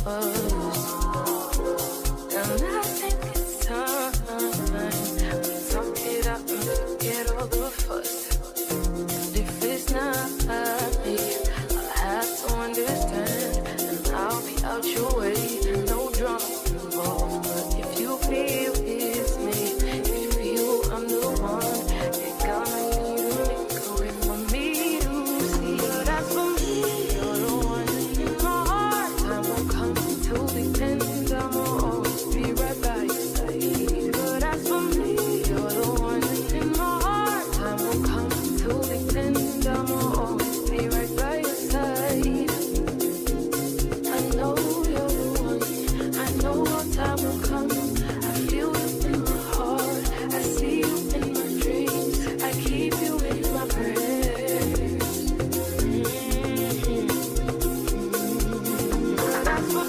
first. And I think it's time we talk it out and forget all the fuss. And if it's not me, I'll have to understand, and I'll be out your way. No drama involved, but if you feel it's me, if you feel I'm the one, you're gonna need to make a way for me to see. But as for me, you're the one in my heart. Time won't come till the end, I'ma always be right by your side. But as for me, you're the one in my heart. Time won't come till the end, I'ma always be right by your side. I know you're the one, I know our time will come. I feel you in my heart, I see you in my dreams, I keep you in my prayers. That's what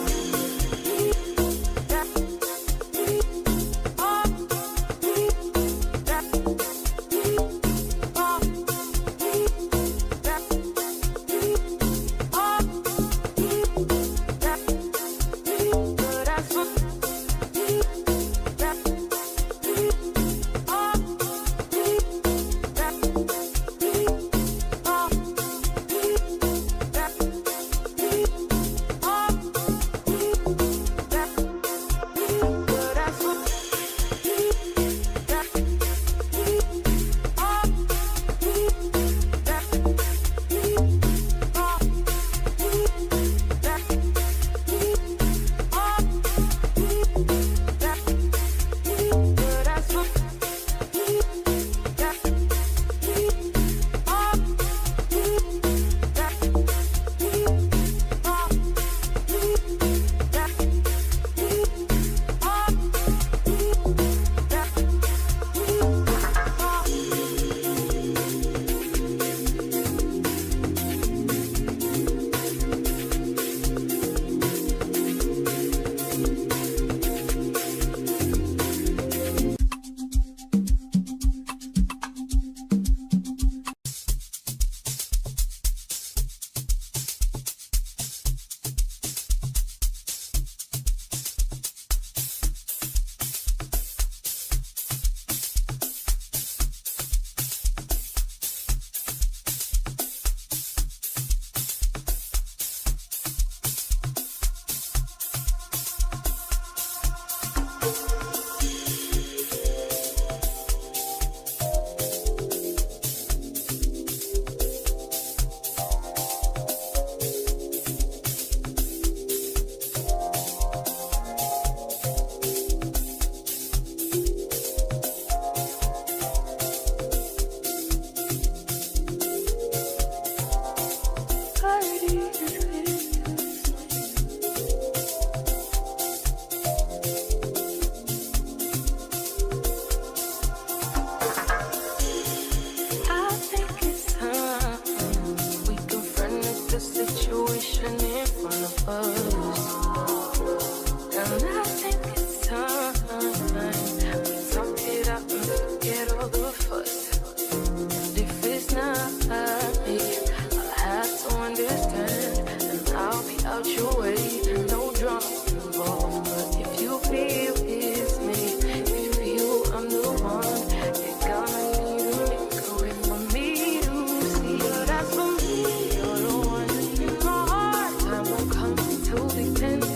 till the end.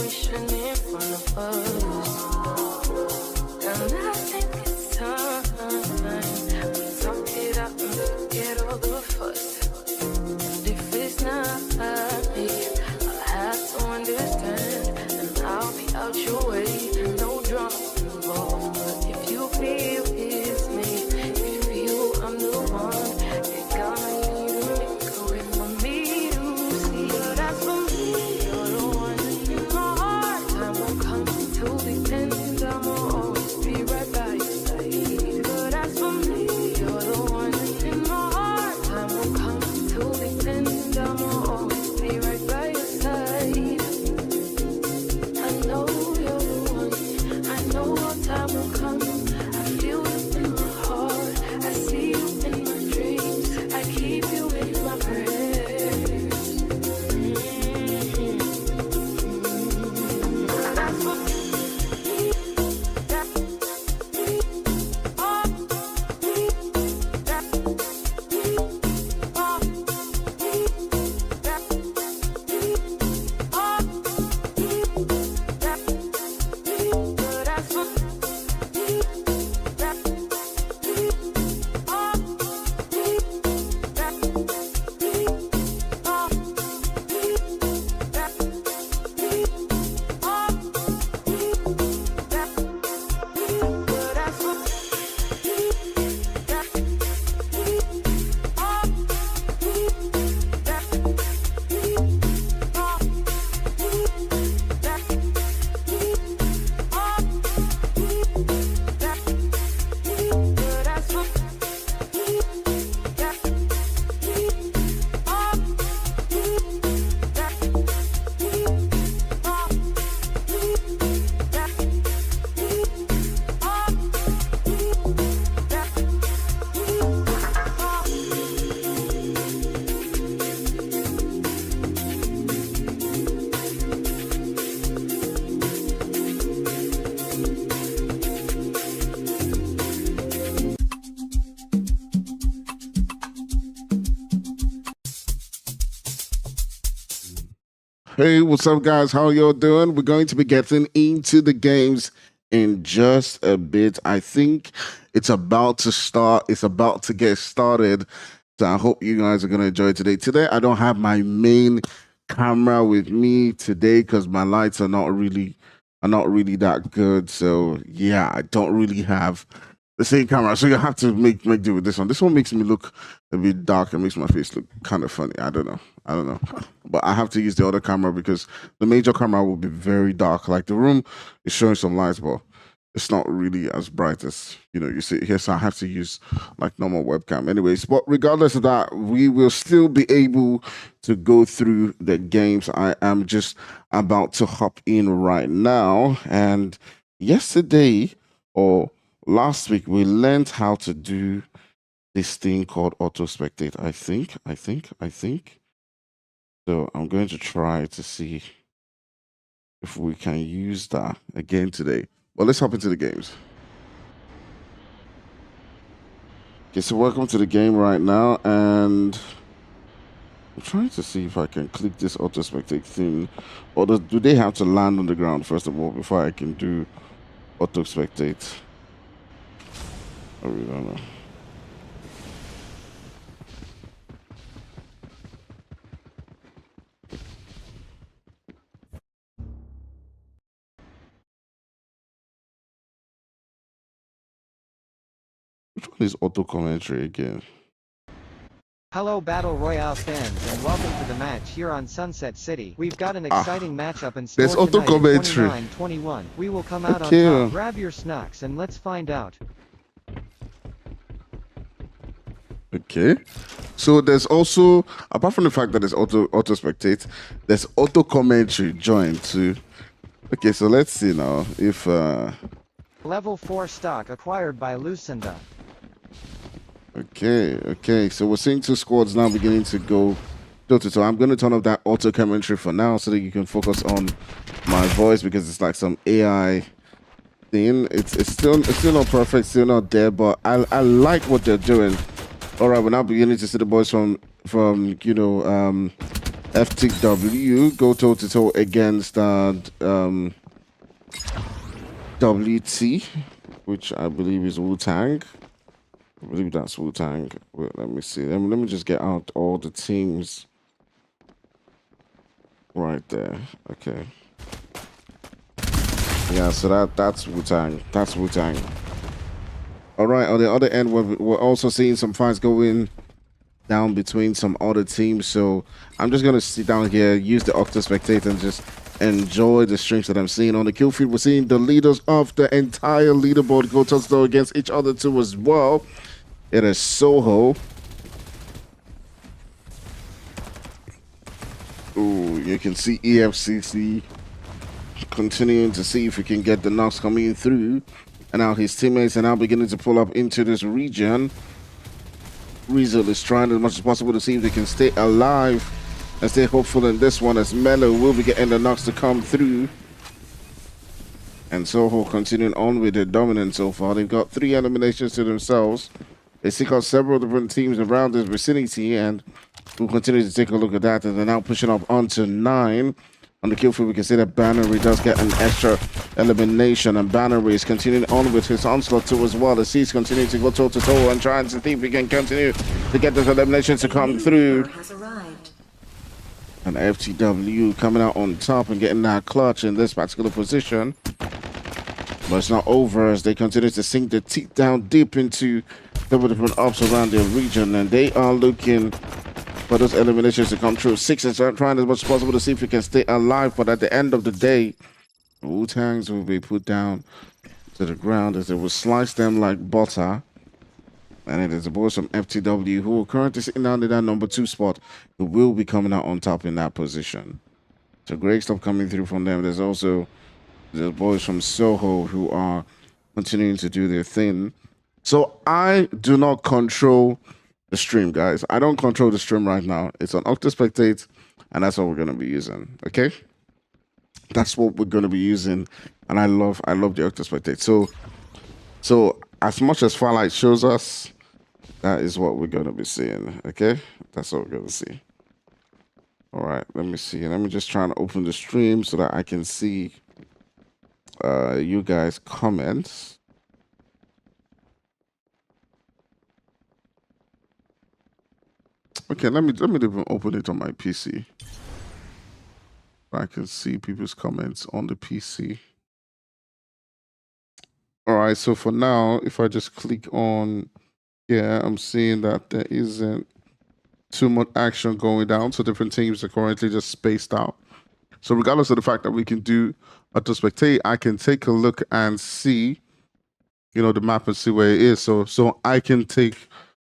situation in front of us. And I think it's time we talk it out and forget all the fuss. And if it's not me, I'll have to understand, and I'll be out your way. No drama involved, but if you feel it's me, if you feel I'm the one, you're gonna need to make a way for me to see. But as for me, you're the one in my heart. Time won't come until the end, I'ma always be right by your side. But as for me, you're the one in my heart. Time won't come until the end, I'ma always be right by your side. I know you're the one. I know our time will come. I feel it in my heart. I see you in my dreams. I keep you in my prayers. That's what Hey, what's up, guys? How y'all doing? We're going to be getting into the games in just a bit. I think it's about to start. It's about to get started. So I hope you guys are going to enjoy today. Today, I don't have my main camera with me today because my lights are not really that good. So yeah, I don't really have the same camera. So you have to make do with this one. This one makes me look a bit dark and makes my face look kind of funny. I don't know. But I have to use the other camera because the major camera will be very dark. Like the room is showing some lights, but it's not really as bright as you see here. So I have to use like normal webcam. Anyways, but regardless of that, we will still be able to go through the games. I am just about to hop in right now. And yesterday or last week, we learned how to do this thing called auto spectate. I think. So I'm going to try to see if we can use that again today. Well, let's hop into the games. Okay, so welcome to the game right now, and I'm trying to see if I can click this auto spectate thing, or do they have to land on the ground first of all before I can do auto spectate? I really don't know. Which one is auto commentary again? Hello Battle Royale fans and welcome to the match here on Sunset City. We've got an exciting matchup in store there's auto tonight commentary. at 29-21. We will come out on top. Grab your snacks and let's find out. Okay. So there's also, apart from the fact that there's auto spectate, there's auto commentary joined too. Okay, so let's see now if Level 4 stock acquired by Lucinda. Okay. So we're seeing two squads now beginning to go toe-to-toe. I'm going to turn off that auto commentary for now so that you can focus on my voice because it's like some AI thing. It's still not perfect, still not there, but I like what they're doing. All right, we're now beginning to see the boys from FTW go toe-to-toe against WT, which I believe is Wu-Tang. I believe that's Wu-Tang. Wait, let me see. Let me just get out all the teams right there. Okay. Yeah, so that's Wu-Tang. That's Wu-Tang. All right, on the other end, we're also seeing some fights going down between some other teams. So I'm just going to sit down here, use the Octa Spectator, and just enjoy the streams that I'm seeing. On the kill feed, we're seeing the leaders of the entire leaderboard go toe-to-toe against each other too as well. It is Soho. Ooh, you can see EFCC continuing to see if he can get the knocks coming through. And now his teammates are now beginning to pull up into this region. Rizal is trying as much as possible to see if they can stay alive and stay hopeful in this one, as Melo will be getting the knocks to come through. And Soho continuing on with their dominance so far. They've got 3 eliminations to themselves. They seek out several different teams around this vicinity, and we'll continue to take a look at that. And they're now pushing up onto 9. On the kill field, we can see that Bannery does get an extra elimination, and Bannery is continuing on with his onslaught too as well, as he's continuing to go toe-to-toe and trying to see if he can continue to get those eliminations to come through. And FTW coming out on top and getting that clutch in this particular position. But it's not over as they continue to sink their teeth down deep into several different ops around their region, and they are looking for those eliminations to come true. 6 is trying as much as possible to see if he can stay alive, but at the end of the day, Wu-Tangs will be put down to the ground as they will slice them like butter. And it is the boys from FTW who are currently sitting down in that number 2 spot who will be coming out on top in that position. So great stuff coming through from them. There's also the boys from Soho who are continuing to do their thing. So I do not control the stream, guys. I don't control the stream right now. It's on Octa Spectate, and that's what we're going to be using. Okay, that's what we're going to be using, and I love the Octa Spectate. So as much as Farlight shows us, that is what we're going to be seeing. Okay, that's what we're going to see. All right, let me see. Let me just try and open the stream so that I can see you guys' comments. Okay, let me even open it on my PC. I can see people's comments on the PC. All right, so for now, if I just click on, yeah, I'm seeing that there isn't too much action going down. So different teams are currently just spaced out. So regardless of the fact that we can do Auto Spectate, I can take a look and see, you know, the map and see where it is. So I can take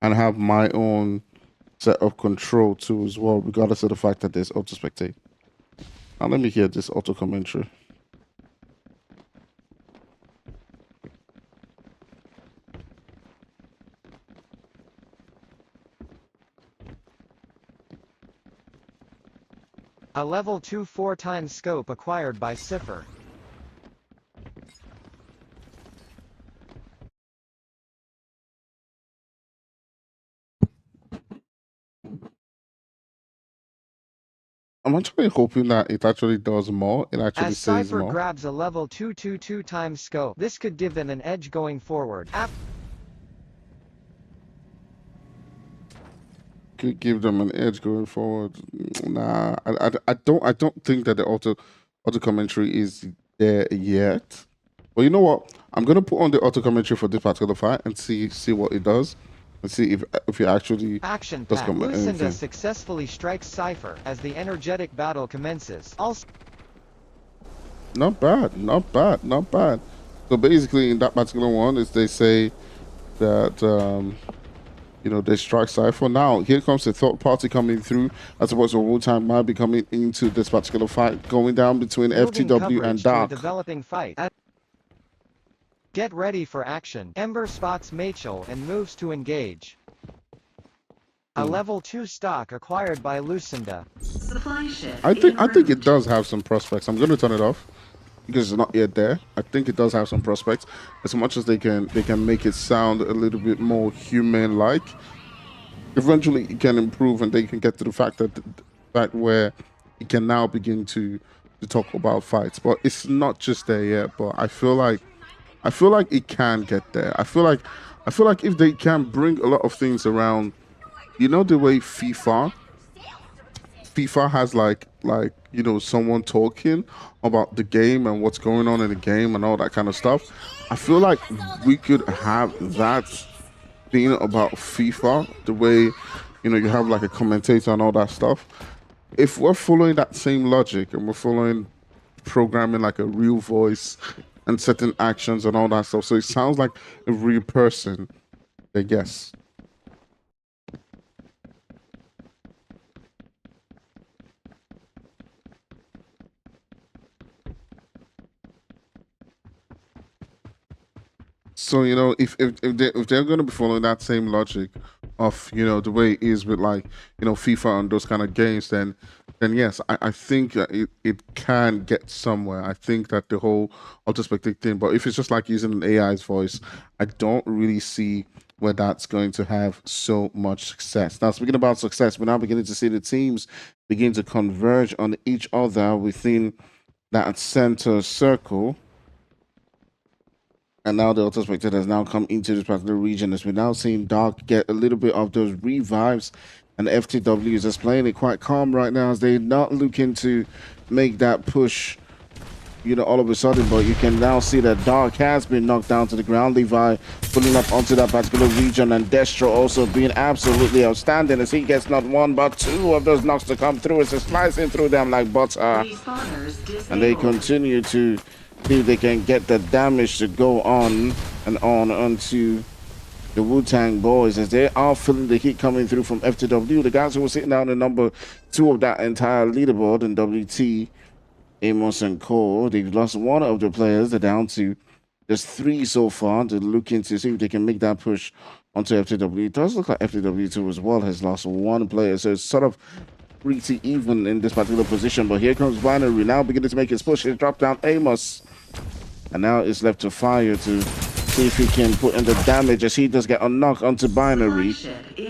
and have my own set of control too as well, regardless of the fact that there's Auto Spectate. Now let me hear this auto commentary. A level 2 4x scope acquired by Cipher. I'm actually hoping that it actually does more. It actually As says Cypher more. grabs a level 2 2x scope, this could give them an edge going forward. Could give them an edge going forward. Nah, I don't think that the auto commentary is there yet. But you know what? I'm gonna put on the auto commentary for this particular fight and see what it does, and see if it actually Action does pack. come Lucinda successfully strikes Cypher as the energetic battle commences. Also, not bad. So basically, in that particular one, is they say that you know, they strike Cypher. Now here comes the third party coming through. As opposed to Wu-Tang might be coming into this particular fight, going down between FTW and Dark. Developing fight. Get ready for action. Ember spots Machel and moves to engage. A level 2 stock acquired by Lucinda. I think it does have some prospects. I'm going to turn it off because it's not yet there. I think it does have some prospects. As much as they can make it sound a little bit more human-like. Eventually, it can improve, and they can get to the fact that fact where he can now begin to talk about fights. But it's not just there yet. But I feel like it can get there. I feel like if they can bring a lot of things around, you know, the way FIFA has like someone talking about the game and what's going on in the game and all that kind of stuff. I feel like we could have that thing about FIFA, the way you have like a commentator and all that stuff. If we're following that same logic and we're following programming like a real voice and certain actions and all that stuff, so it sounds like a real person, then yes. So if they're going to be following that same logic of the way it is with like FIFA and those kind of games, then yes, I think that it can get somewhere. I think that the whole auto-spectate thing, but if it's just like using an AI's voice, I don't really see where that's going to have so much success. Now, speaking about success, we're now beginning to see the teams begin to converge on each other within that center circle. And now the auto spectator has now come into this particular region as we're now seeing Dark get a little bit of those revives. And FTW is just playing it quite calm right now as they're not looking to make that push, all of a sudden. But you can now see that Dark has been knocked down to the ground. Levi pulling up onto that particular region, and Destro also being absolutely outstanding as he gets not one but two of those knocks to come through as they're slicing through them like butter. And they continue to see if they can get the damage to go on and on onto the Wu-Tang boys as they are feeling the heat coming through from FTW. The guys who were sitting down in number 2 of that entire leaderboard in WT, Amos and Cole, they've lost one of the players. They're down to just 3 so far. They're looking to see if they can make that push onto FTW. It does look like FTW2 as well has lost 1 player, so it's sort of pretty even in this particular position. But here comes Binary now beginning to make his push. He's dropped down Amos. And now it's left to Fire to see if he can put in the damage as he does get a knock onto Binary.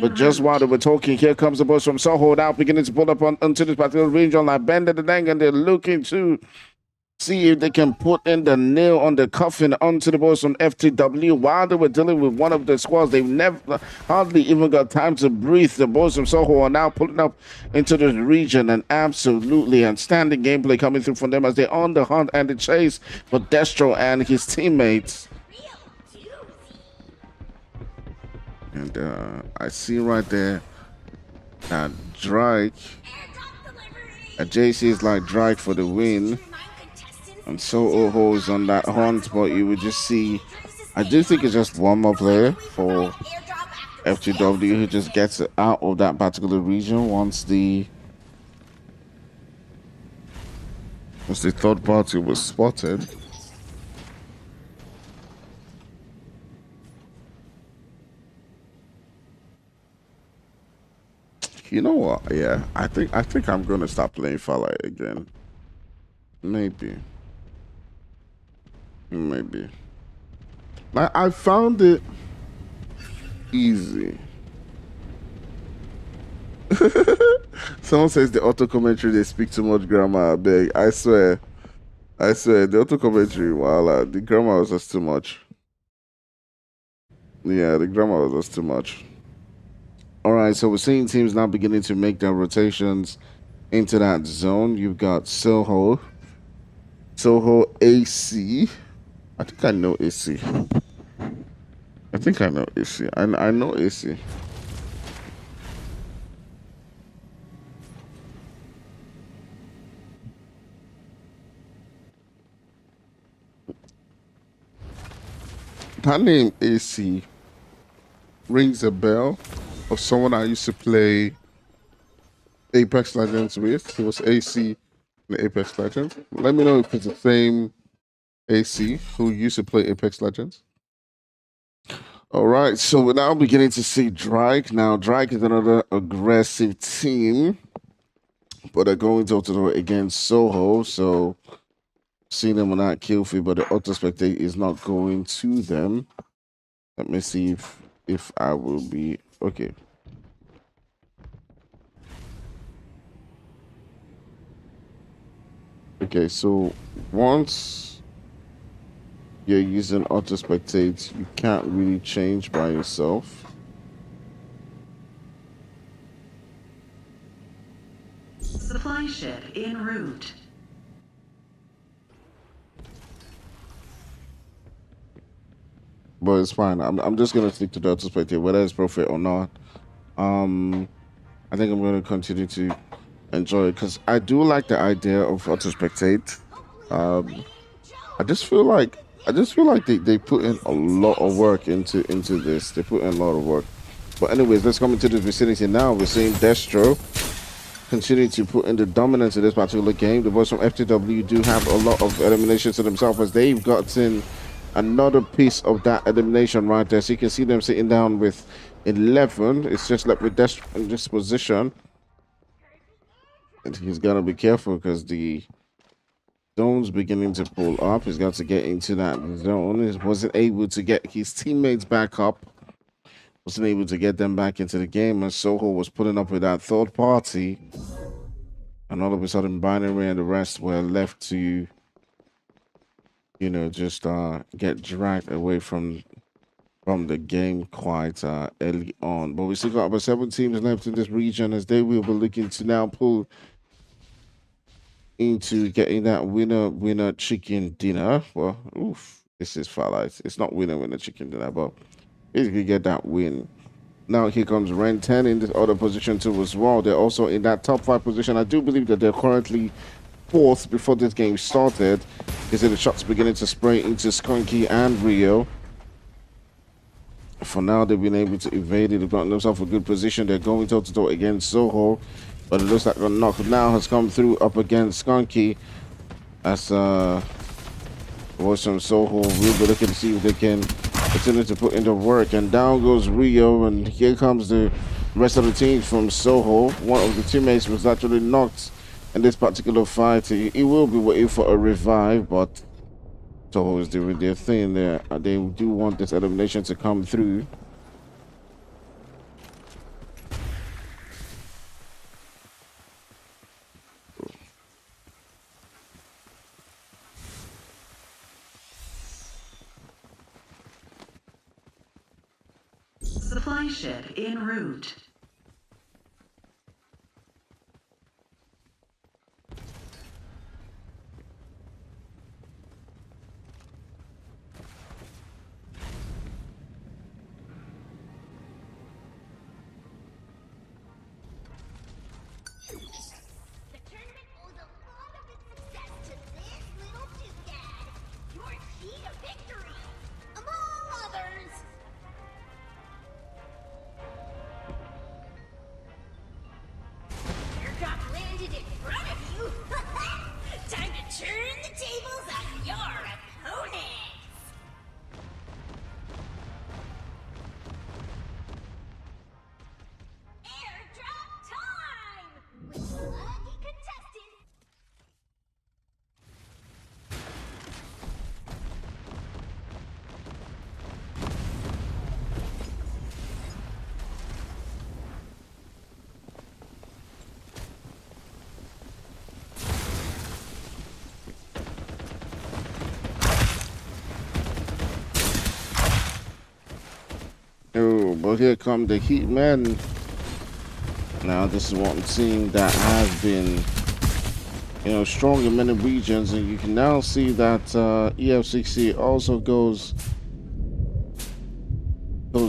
But just while they were talking, here comes the boys from Soho now beginning to pull up onto this particular region like Bender the Dang, and they're looking to see if they can put in the nail on the coffin onto the boys from FTW. While they were dealing with one of the squads, they've never hardly even got time to breathe. The boys from Soho are now pulling up into the region, and absolutely outstanding gameplay coming through from them as they're on the hunt and the chase for Destro and his teammates. And I see right there that Drake, JC is like Drake for the win. And Soho is on that hunt, but you would just see, I do think it's just one more player for FTW who just gets out of that particular region once the third party was spotted. You know what? Yeah, I think I'm gonna stop playing Farlight again. Maybe. I found it easy. Someone says the auto commentary they speak too much grammar. I beg. I swear the auto commentary. Voila, the grammar was just too much. Yeah, the grammar was just too much. All right, so we're seeing teams now beginning to make their rotations into that zone. You've got Soho AC. I think I know AC. I think I know AC. I know AC. That name AC rings a bell of someone I used to play Apex Legends with. He was AC in Apex Legends. Let me know if it's the same AC who used to play Apex Legends. All right, so we're now beginning to see Drake. Now, Drake is another aggressive team, but they're going to against Soho. So, seeing them on that kill feed, but the auto spectate is not going to them. Let me see if I will be okay. Okay, so once you're using auto spectate, you can't really change by yourself. Supply ship en route. But it's fine. I'm just gonna stick to the auto spectate, whether it's profit or not. I think I'm gonna continue to enjoy it because I do like the idea of auto spectate. I just feel like they put in a lot of work into this. They put in a lot of work. But anyways, let's come into the vicinity now. We're seeing Destro continue to put in the dominance in this particular game. The boys from FTW do have a lot of eliminations to themselves as they've gotten another piece of that elimination right there. So you can see them sitting down with 11. It's just like with Destro in this position. And he's got to be careful because the zone's beginning to pull up. He's got to get into that zone. He wasn't able to get his teammates back up. Wasn't able to get them back into the game. And Soho was putting up with that third party. And all of a sudden, Binary and the rest were left to, you know, just get dragged away from the game quite early on. But we still got about 7 teams left in this region as they will be looking to now pull into getting that winner chicken dinner. Well, oof, this is Farlight. It's not winner chicken dinner, but basically get that win. Now here comes Ren 10 in this other position too as well. They're also in that top 5 position. I do believe that they're currently 4th before this game started. You see the shots beginning to spray into Skunky and Rio. For now, they've been able to evade it. They've gotten themselves a good position. They're going toe-to-toe against Soho. But it looks like a knock now has come through up against Skunky. As boys from Soho will be looking to see if they can continue to put in the work. And down goes Rio. And here comes the rest of the team from Soho. One of the teammates was actually knocked in this particular fight. He will be waiting for a revive, but Soho is doing their thing there. They do want this elimination to come through. Supply ship en route. Oh, but here come the Hitmen. Now this is one team that has been, you know, strong in many regions, and you can now see that EF60 also goes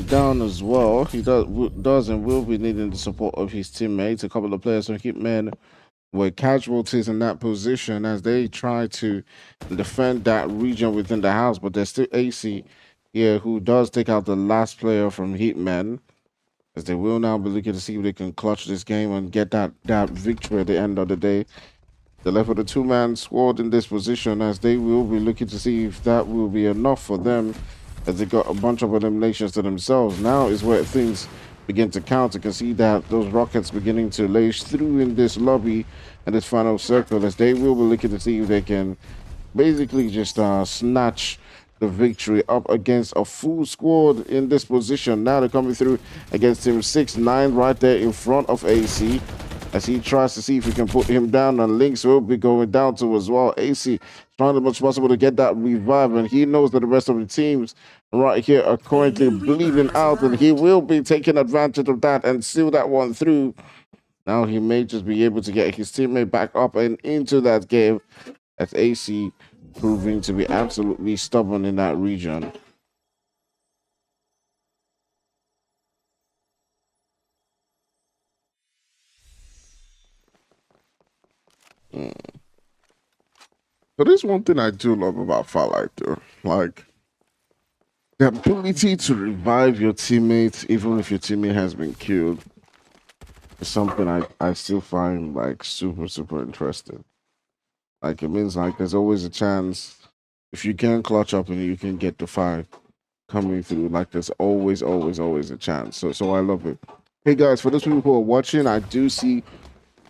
down as well. He does and will be needing the support of his teammates. A couple of players from Hitmen were casualties in that position as they try to defend that region within the house, but there's still AC here who does take out the last player from Hitmen, as they will now be looking to see if they can clutch this game and get that victory at the end of the day. They're left with a 2-man squad in this position, as they will be looking to see if that will be enough for them, as they got a bunch of eliminations to themselves. Now is where things begin to count. You can see that those rockets beginning to lace through in this lobby and this final circle, as they will be looking to see if they can basically just snatch the victory up against a full squad in this position. Now they're coming through against Team 6-9 right there in front of AC. as he tries to see if he can put him down, and Lynx will be going down to as well. AC trying as much as possible to get that revive, and he knows that the rest of the teams right here are currently bleeding out, and he will be taking advantage of that and seal that one through. Now he may just be able to get his teammate back up and into that game, as AC proving to be absolutely stubborn in that region. So there's one thing I do love about Farlight, though. Like, the ability to revive your teammates, even if your teammate has been killed, is something I still find, like, super, super interesting. Like, it means, like, there's always a chance, if you can clutch up and you can get the 5 coming through, like, there's always, always, always a chance. So I love it. Hey, guys, for those people who are watching, I do see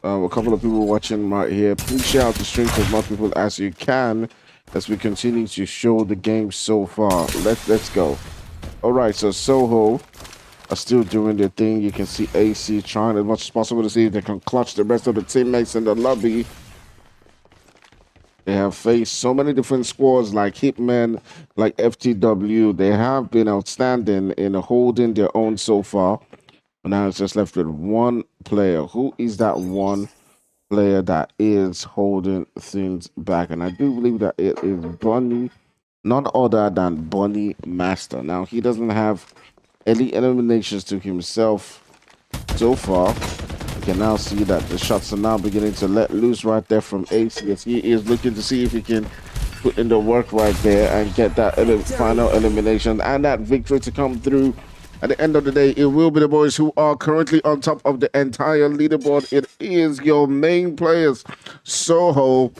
a couple of people watching right here. Please share out the stream to as much people as you can as we continue to show the game so far. Let's go. All right, so Soho are still doing their thing. You can see AC trying as much as possible to see if they can clutch the rest of the teammates in the lobby. They have faced so many different squads like Hitmen, like FTW. They have been outstanding in holding their own so far. Now it's just left with one player. Who is that one player that is holding things back? And I do believe that it is Bunny, none other than Bunny Master. Now, he doesn't have any eliminations to himself so far. You can now see that the shots are now beginning to let loose right there from AC, as he is looking to see if he can put in the work right there and get that final elimination and that victory to come through. At the end of the day, it will be the boys who are currently on top of the entire leaderboard. It is your main players, Soho,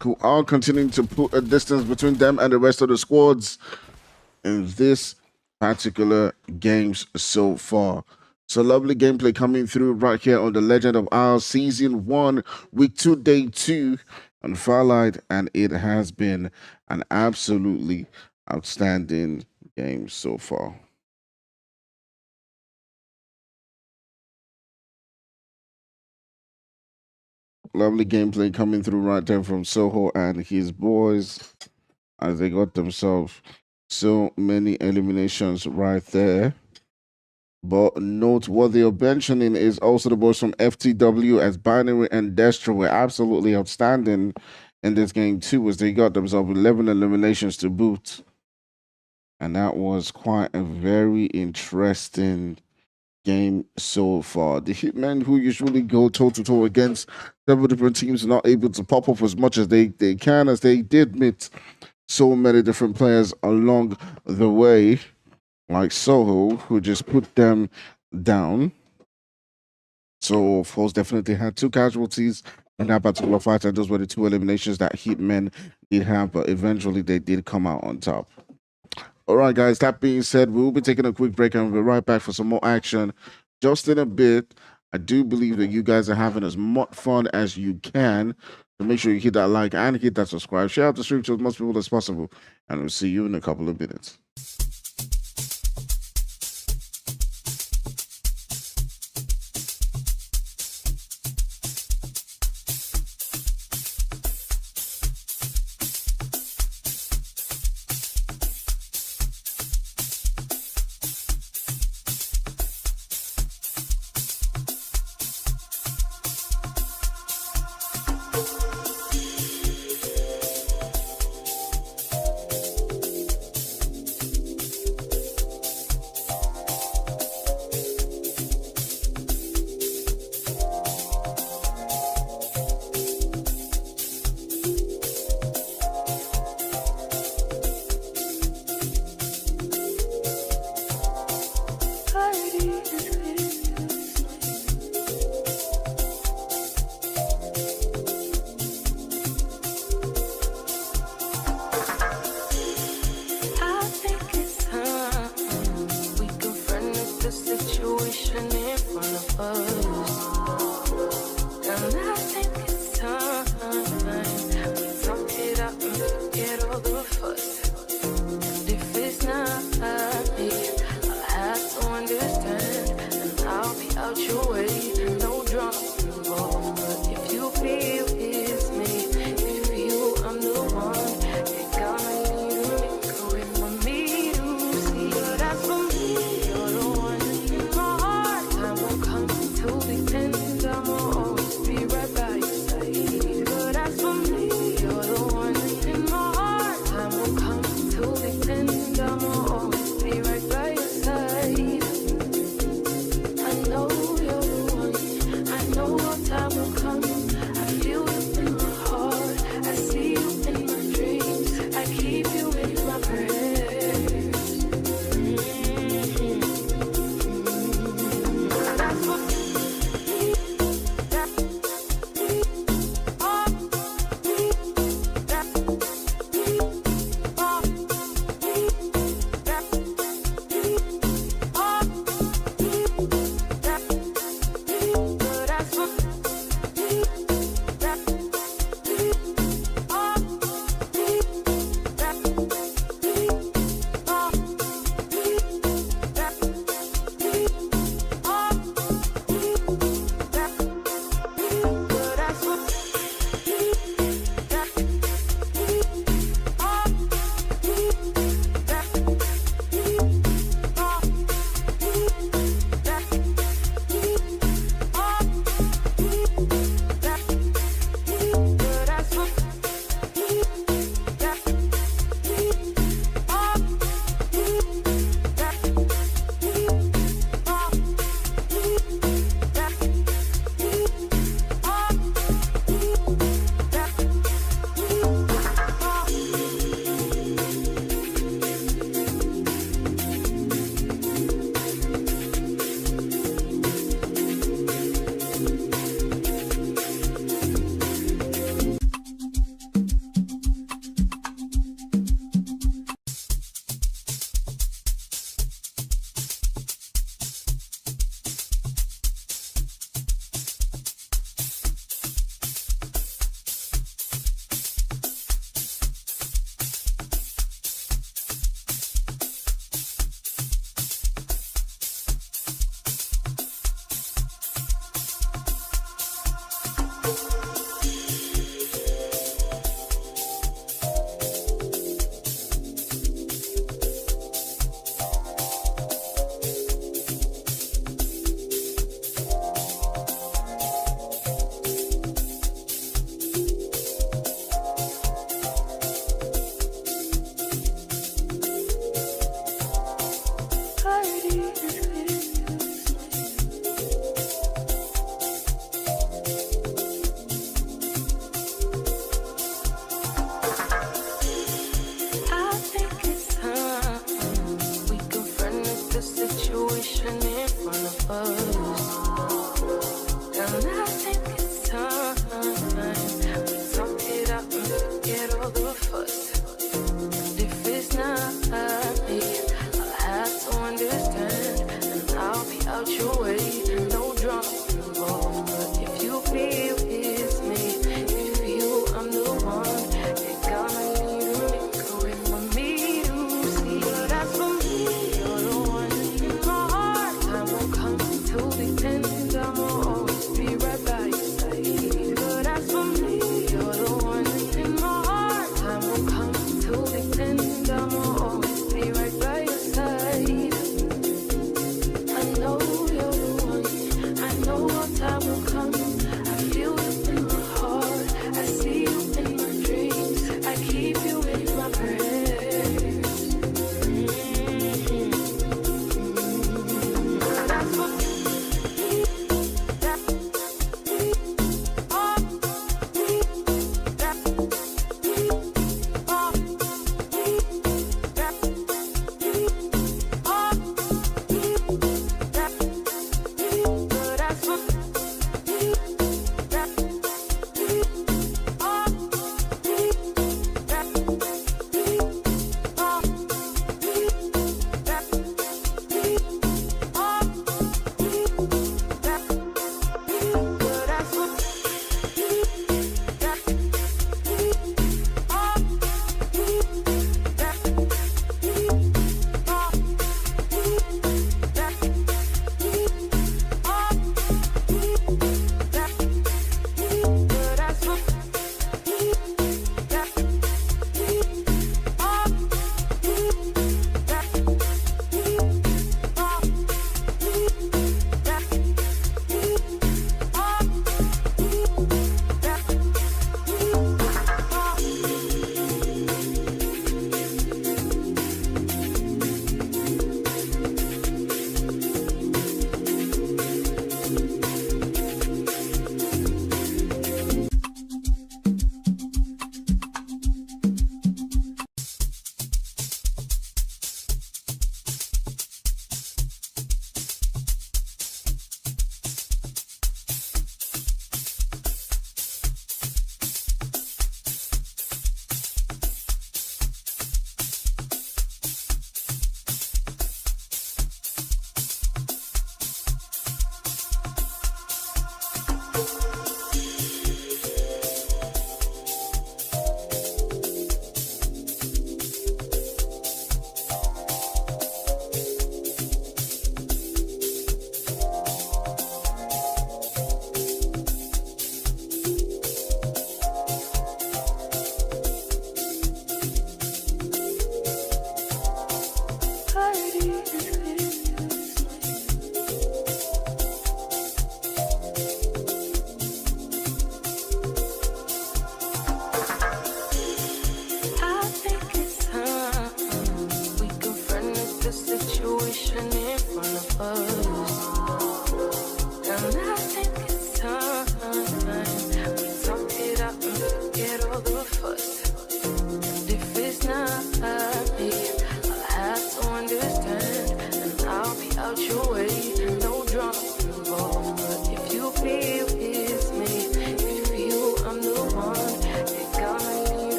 who are continuing to put a distance between them and the rest of the squads in this particular games so far. So lovely gameplay coming through right here on the Legend of Ours Season 1, Week 2, Day 2 on Farlight, and it has been an absolutely outstanding game so far. Lovely gameplay coming through right there from Soho and his boys as they got themselves so many eliminations right there. But noteworthy of mentioning is also the boys from FTW, as Binary and Destra were absolutely outstanding in this game too, as they got themselves 11 eliminations to boot. And that was quite a very interesting game so far. The Hitmen, who usually go toe-to-toe against several different teams, are not able to pop up as much as they can, as they did meet so many different players along the way, like Soho, who just put them down. So, of course, definitely had 2 casualties in that particular fight, and those were the 2 eliminations that Hitmen did have, but eventually they did come out on top. All right, guys, that being said, we'll be taking a quick break and we'll be right back for some more action just in a bit. I do believe that you guys are having as much fun as you can. So make sure you hit that like and hit that subscribe. Share out the stream to as much people as possible. And we'll see you in a couple of minutes.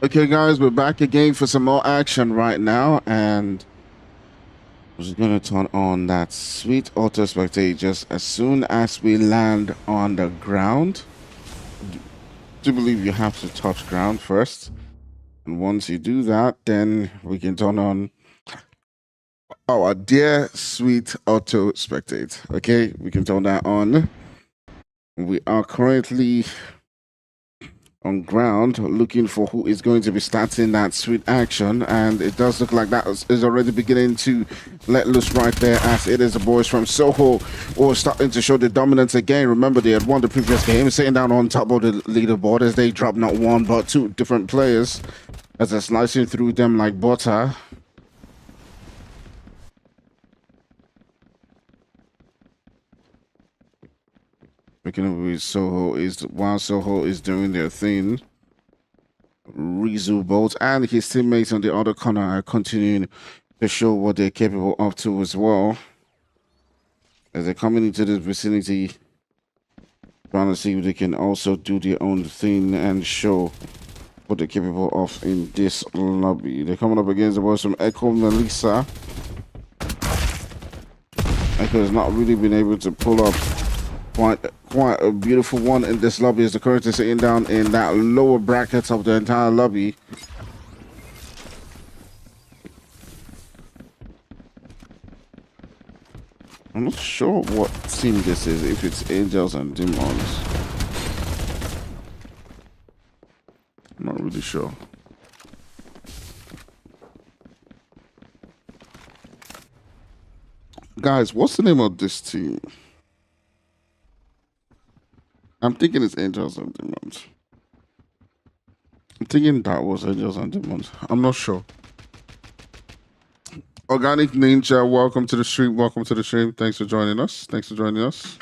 Okay, guys, we're back again for some more action right now, and I'm just gonna turn on that sweet auto spectate just as soon as we land on the ground. Do believe you have to touch ground first, and once you do that, then we can turn on our dear sweet auto spectate. Okay, we can turn that on. We are currently on ground looking for who is going to be starting that sweet action, and it does look like that is already beginning to let loose right there, as it is the boys from Soho who are starting to show the dominance again. Remember, they had won the previous game, sitting down on top of the leaderboard as they dropped not one but two different players as they're slicing through them like butter. With Soho is while Soho is doing their thing, Rizu Bolt and his teammates on the other corner are continuing to show what they're capable of too as well, as they're coming into this vicinity, trying to see if they can also do their own thing and show what they're capable of in this lobby. They're coming up against the boys from Echomelisa. Echo has not really been able to pull up quite a beautiful one in this lobby, as the currently sitting down in that lower bracket of the entire lobby. I'm not sure what team this is, if it's Angels and Demons. I'm not really sure. Guys, what's the name of this team? I'm thinking it's Angels and Demons. I'm thinking that was Angels and Demons. I'm not sure. Organic Ninja, welcome to the stream. Welcome to the stream. Thanks for joining us. Thanks for joining us.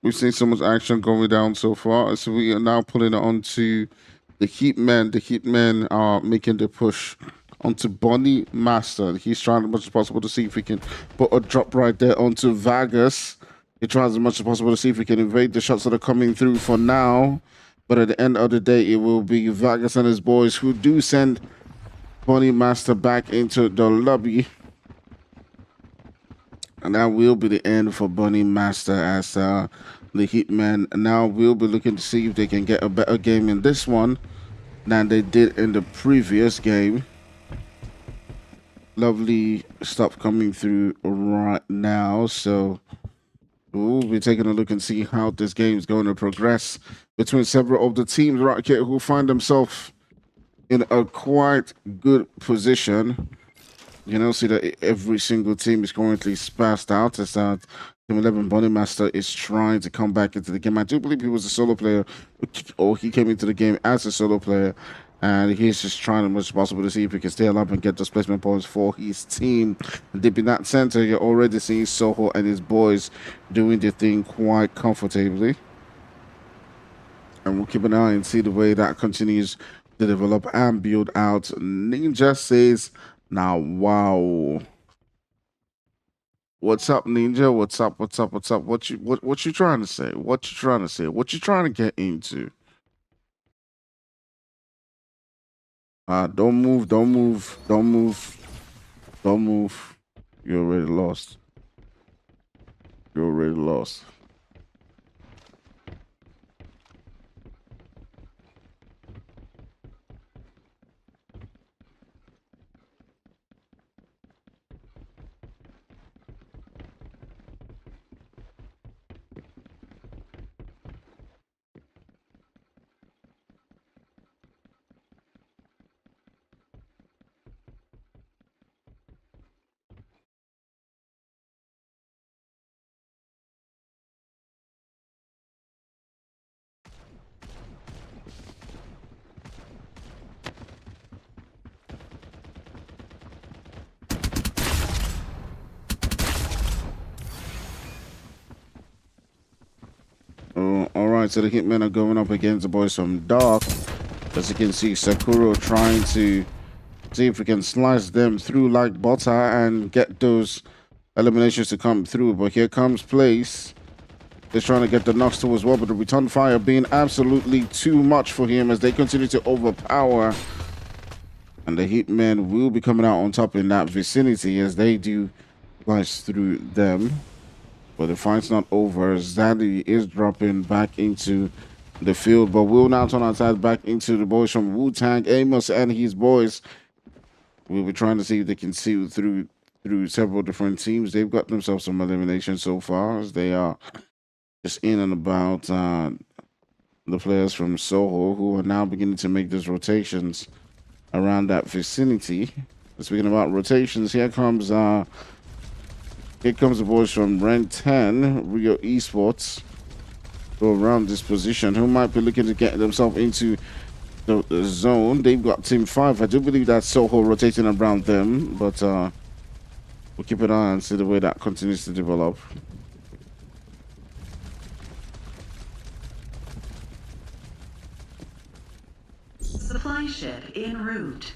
We've seen so much action going down so far. So we are now pulling it onto the Hitmen. The Hitmen are making the push onto Bonnie Master. He's trying as much as possible to see if he can put a drop right there onto Vargas. He tries as much as possible to see if he can evade the shots that are coming through for now. But at the end of the day, it will be Vargas and his boys who do send Bonnie Master back into the lobby. And that will be the end for Bonnie Master, as the Hitmen now will be looking to see if they can get a better game in this one than they did in the previous game. Lovely stuff coming through right now. So we'll be taking a look and see how this game is going to progress between several of the teams right here who find themselves in a quite good position. You know, see that every single team is currently spazzed out, as Team 11 Bonnie Master is trying to come back into the game. I do believe he was a solo player, or he came into the game as a solo player, and he's just trying as much as possible to see if he can stay alive and get those placement points for his team. Deep in that center, you're already seeing Soho and his boys doing their thing quite comfortably. And we'll keep an eye and see the way that continues to develop and build out. Ninja says, now, wow. What's up, Ninja? What's up? What's up? What's up? What you trying to say? What you trying to say? What you trying to get into? Don't move, don't move, don't move, don't move. You're already lost. You're already lost. All right, so the Hitmen are going up against the boys from Dark. As you can see, Sakura trying to see if we can slice them through like butter and get those eliminations to come through. But here comes Place. They're trying to get the knocks too as well, but the return fire being absolutely too much for him as they continue to overpower And the Hitmen will be coming out on top in that vicinity as they do slice through them. But the fight's not over. Zaddy is dropping back into the field, but we'll now turn our side back into the boys from Wu-Tang. Amos and his boys will be trying to see if they can see through several different teams. They've got themselves some elimination so far as they are just in and about the players from Soho who are now beginning to make those rotations around that vicinity. Speaking about rotations, here comes the boys from Rent 10, Rio Esports, go around this position, who might be looking to get themselves into the zone. They've got Team 5. I do believe that's Soho rotating around them, but we'll keep an eye and see the way that continues to develop. Supply ship en route.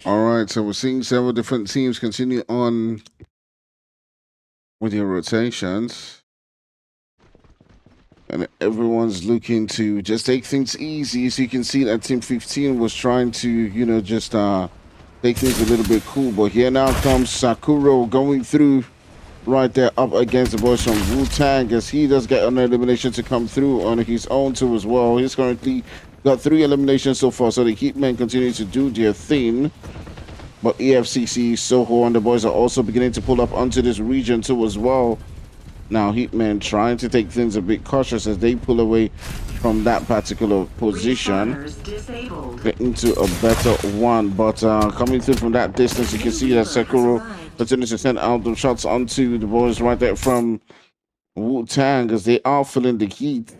All right, so we're seeing several different teams continue on with your rotations. And everyone's looking to just take things easy. So you can see that Team 15 was trying to, you know, just take things a little bit cool. But here now comes Sakuro going through right there up against the boys from Wu-Tang as he does get an elimination to come through on his own too as well. He's currently got 3 eliminations so far, so the Hitmen continue to do their thing. But EFCC, Soho, and the boys are also beginning to pull up onto this region too as well. Now Hitmen trying to take things a bit cautious as they pull away from that particular position, get into a better one. But coming through from that distance, you can see that Sakuro continues to send out the shots onto the boys right there from Wu-Tang as they are feeling the heat.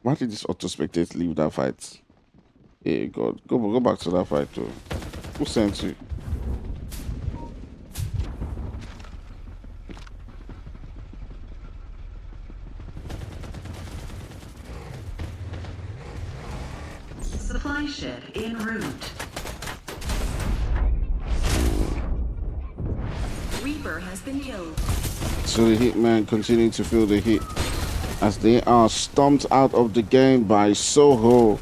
Why did this auto spectate leave that fight? Hey God, go back to that fight too. Who sent you? Supply ship en route. Reaper has been killed. So the Hitman continue to feel the heat as they are stomped out of the game by Soho.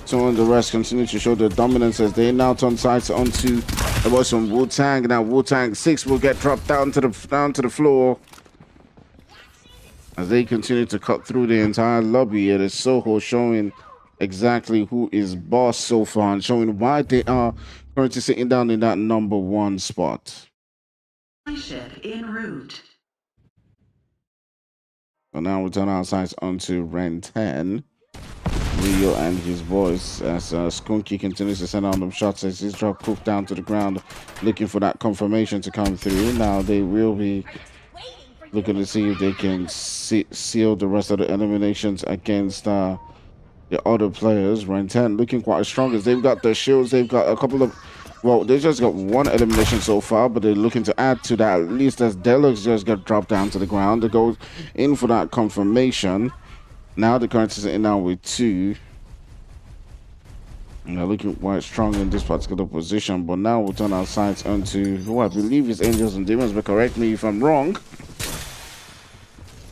So and the rest continue to show their dominance as they now turn sights onto the boys from Wu-Tang. Now Wu-Tang 6 will get dropped down to the floor as they continue to cut through the entire lobby. It is Soho showing exactly who is boss so far and showing why they are currently sitting down in that number 1 spot. Ship en route. So now we turn our sights onto Ren 10. Rio and his boys as Skunky continues to send out them shots as he's dropped Cook down to the ground looking for that confirmation to come through. Now they will be looking to see if they can seal the rest of the eliminations against the other players. Ren 10 looking quite strong as they've got the shields. They've got a couple of, well, they just got 1 elimination so far, but they're looking to add to that at least as Deluxe just got dropped down to the ground. They go in for that confirmation. Now the current is in now with 2. And they're looking quite strong in this particular position. But now we'll turn our sights onto who I believe is Angels and Demons, but correct me if I'm wrong.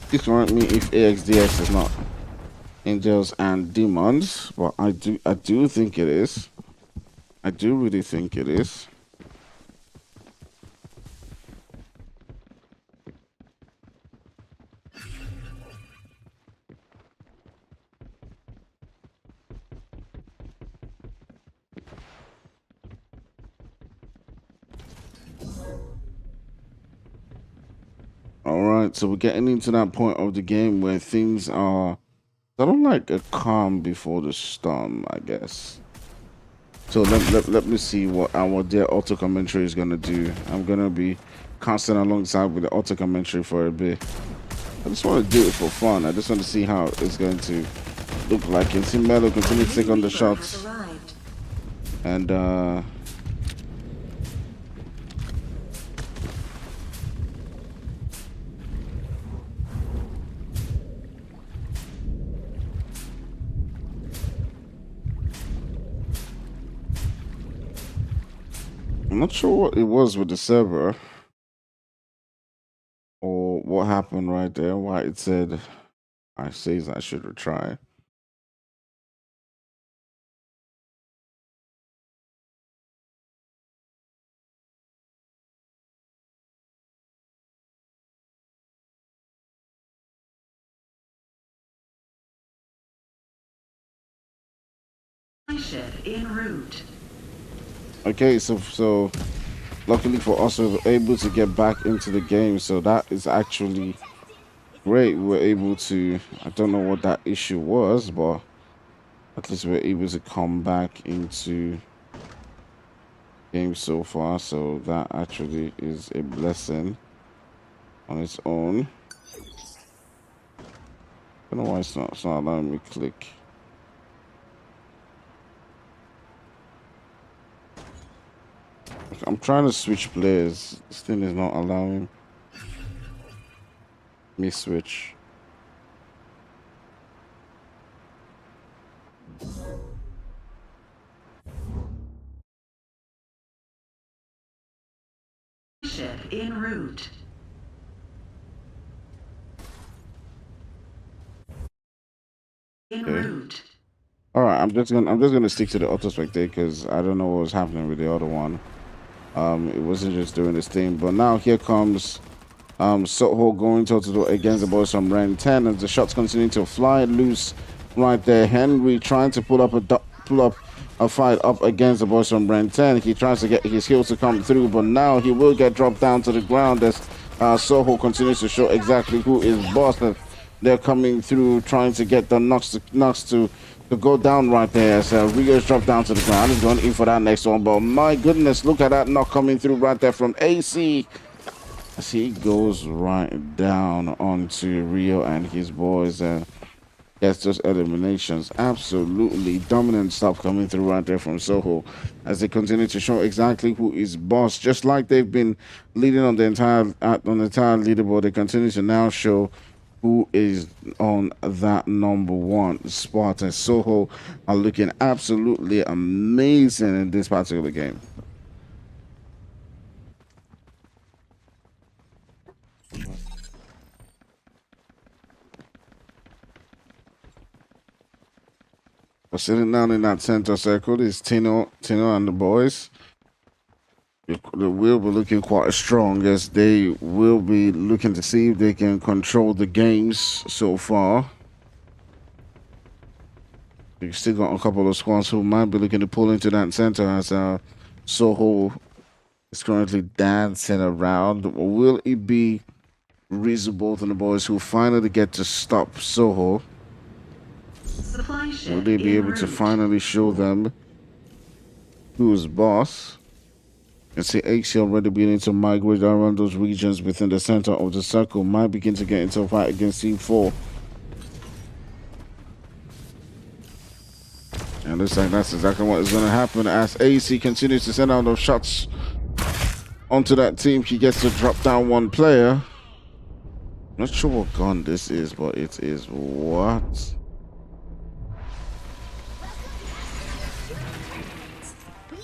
Please correct me if AXDX is not angels and demons, but I do think it is. I do really think it is. All right, so we're getting into that point of the game where things are sort of like a calm before the storm, I guess. So let me see what our dear auto commentary is gonna do. I'm gonna be constant alongside with the auto commentary for a bit. I just want to do it for fun. I just want to see how it's going to look like. And see Melo continue to take on the shots. And I'm not sure what it was with the server or what happened right there. Why it said I says I should retry. Shed en route. Okay, so luckily for us, we were able to get back into the game. So that is actually great. We were able to. I don't know what that issue was, but at least we're able to come back into game so far. So that actually is a blessing on its own. I don't know why it's not allowing me click. I'm trying to switch players. This thing is not allowing me switch. Shed en route. En route. All right, I'm just gonna stick to the auto spectate because I don't know what was happening with the other one. It wasn't just doing this thing, but now here comes Soho going toe-to-toe against the boys from Ren 10 as the shots continue to fly loose right there. Henry trying to pull up a fight up against the boys from Ren 10. He tries to get his heels to come through, but now he will get dropped down to the ground as Soho continues to show exactly who is boss. That they're coming through, trying to get the knocks to go down right there. So Rio's dropped down to the ground. He's going in for that next one, but my goodness, look at that knock coming through right there from AC. As he goes right down onto Rio and his boys, and gets those eliminations. Absolutely dominant stuff coming through right there from Soho as they continue to show exactly who is boss. Just like they've been leading on the entire leaderboard, they continue to now show who is on that number one spot. And Soho are looking absolutely amazing in this particular game. But sitting down in that center circle is Tino and the boys. They will be looking quite strong as they will be looking to see if they can control the games so far. You've still got a couple of squads who might be looking to pull into that center as Soho is currently dancing around. Will it be reasonable to the boys who finally get to stop Soho? Will they be able to finally show them who's boss? You see AC already beginning to migrate around those regions within the center of the circle. Might begin to get into a fight against C4. And looks like that's exactly what is going to happen as AC continues to send out those shots onto that team. He gets to drop down one player. Not sure what gun this is, but it is what?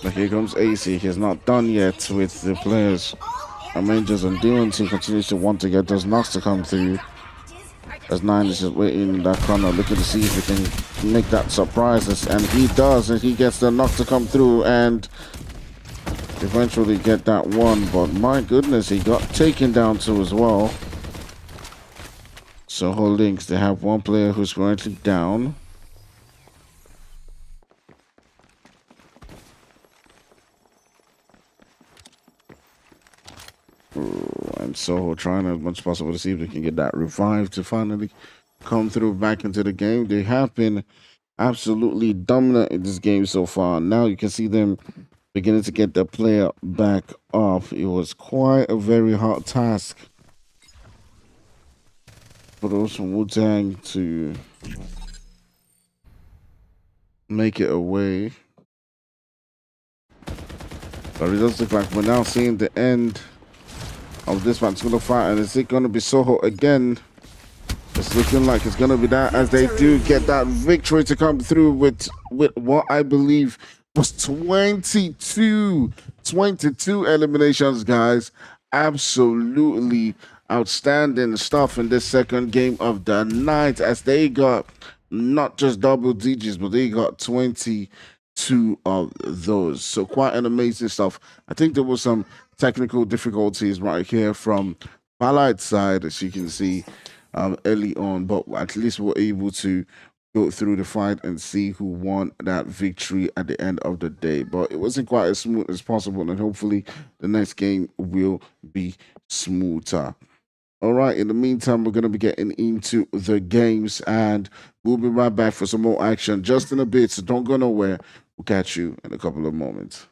But here comes AC. He's not done yet with the players. Rangers and Demons, he continues to want to get those knocks to come through. As Nine is just waiting in that corner, looking to see if he can make that surprise. And he does, and he gets the knock to come through and eventually get that one. But my goodness, he got taken down too as well. Soho Links, they have one player who's currently down. And Soho trying as much as possible to see if they can get that revive to finally come through back into the game. They have been absolutely dominant in this game so far. Now you can see them beginning to get the player back up. It was quite a very hard task for those from Wu-Tang to make it away. But it does look like we're now seeing the end of this particular fight. And is it going to be Soho again? It's looking like it's going to be that, as they do get that victory to come through with what I believe was 22 eliminations, guys. Absolutely outstanding stuff in this second game of the night, as they got not just double digits, but they got 22 of those. So quite an amazing stuff. I think there was some technical difficulties right here from Farlight's side, as you can see early on, but at least we're able to go through the fight and see who won that victory at the end of the day. But it wasn't quite as smooth as possible, and hopefully the next game will be smoother. All right, in the meantime, we're going to be getting into the games, and we'll be right back for some more action just in a bit, so don't go nowhere. We'll catch you in a couple of moments.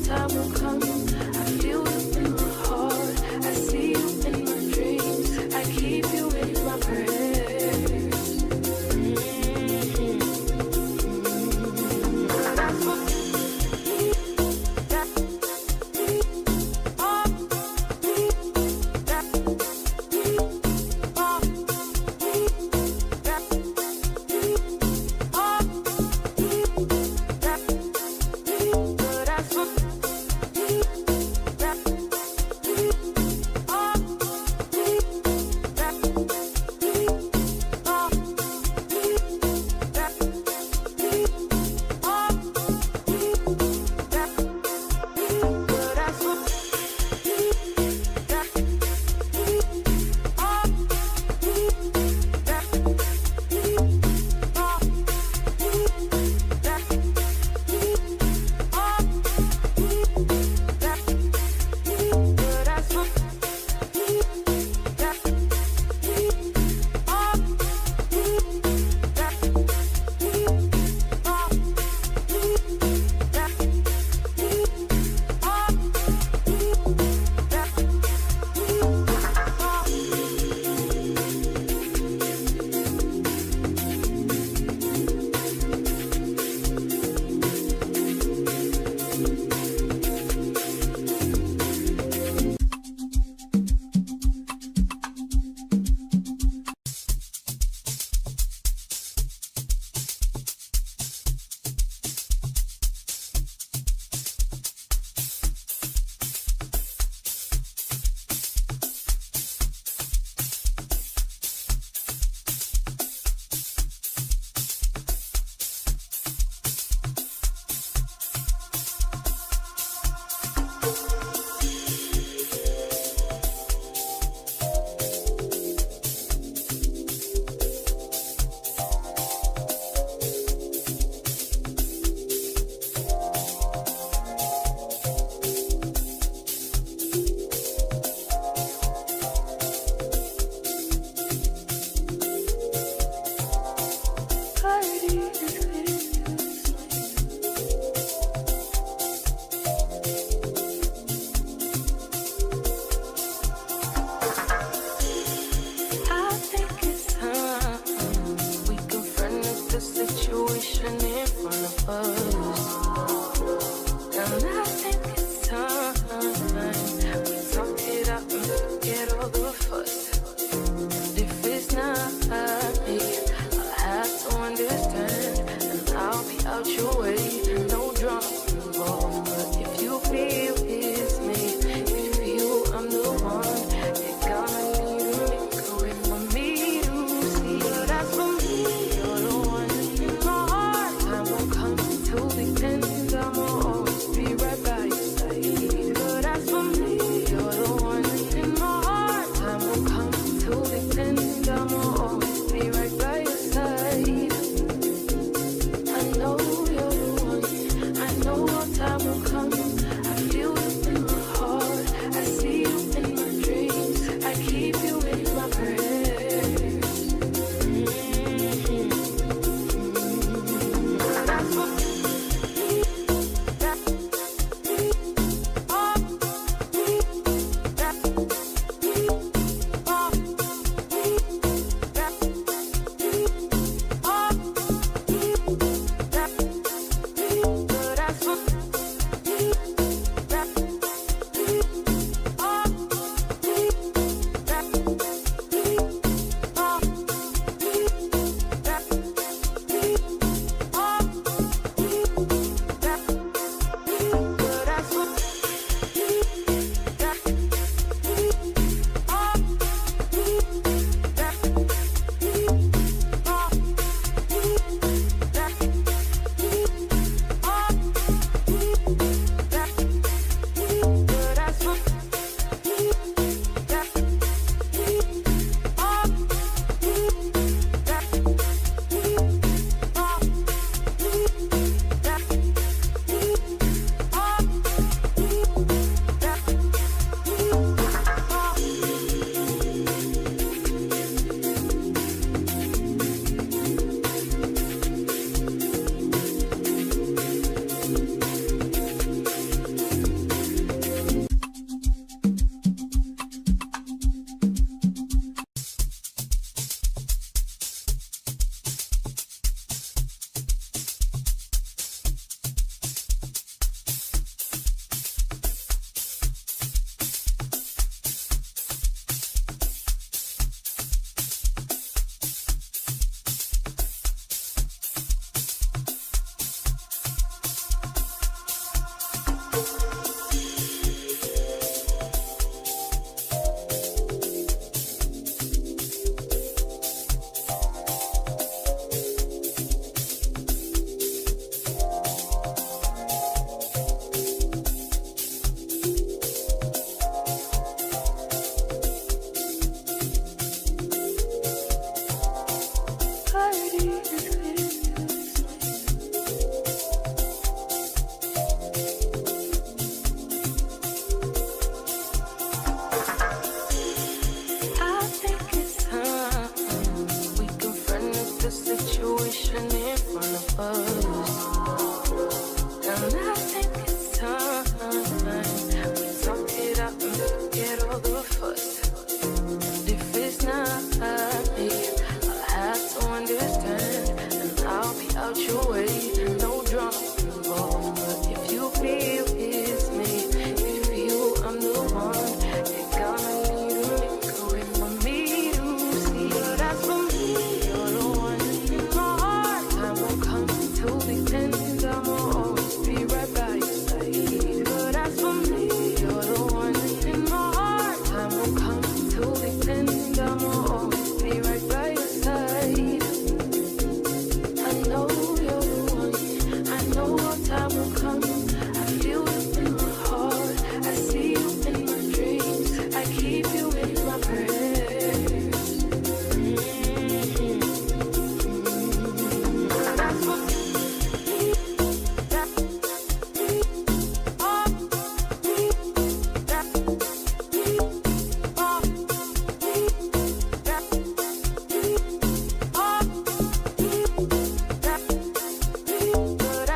Time will come. of us. And I think it's time we talk it out and forget all the fuss. And if it's not me, I'll have to understand, and I'll be out your way. No drama involved, but if you feel it's me, if you feel I'm the one, you're gonna need to make a way for me to see. But as for me, you're the one in my heart. Time won't come until the end. I'ma always be right by your side. But as for me, you're the one in my heart. Time won't come until the end. I'ma always be right by your side. I know you're the one. I know our time will come. I feel it in my heart. I see you in my dreams. I keep you in my prayers.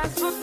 That's what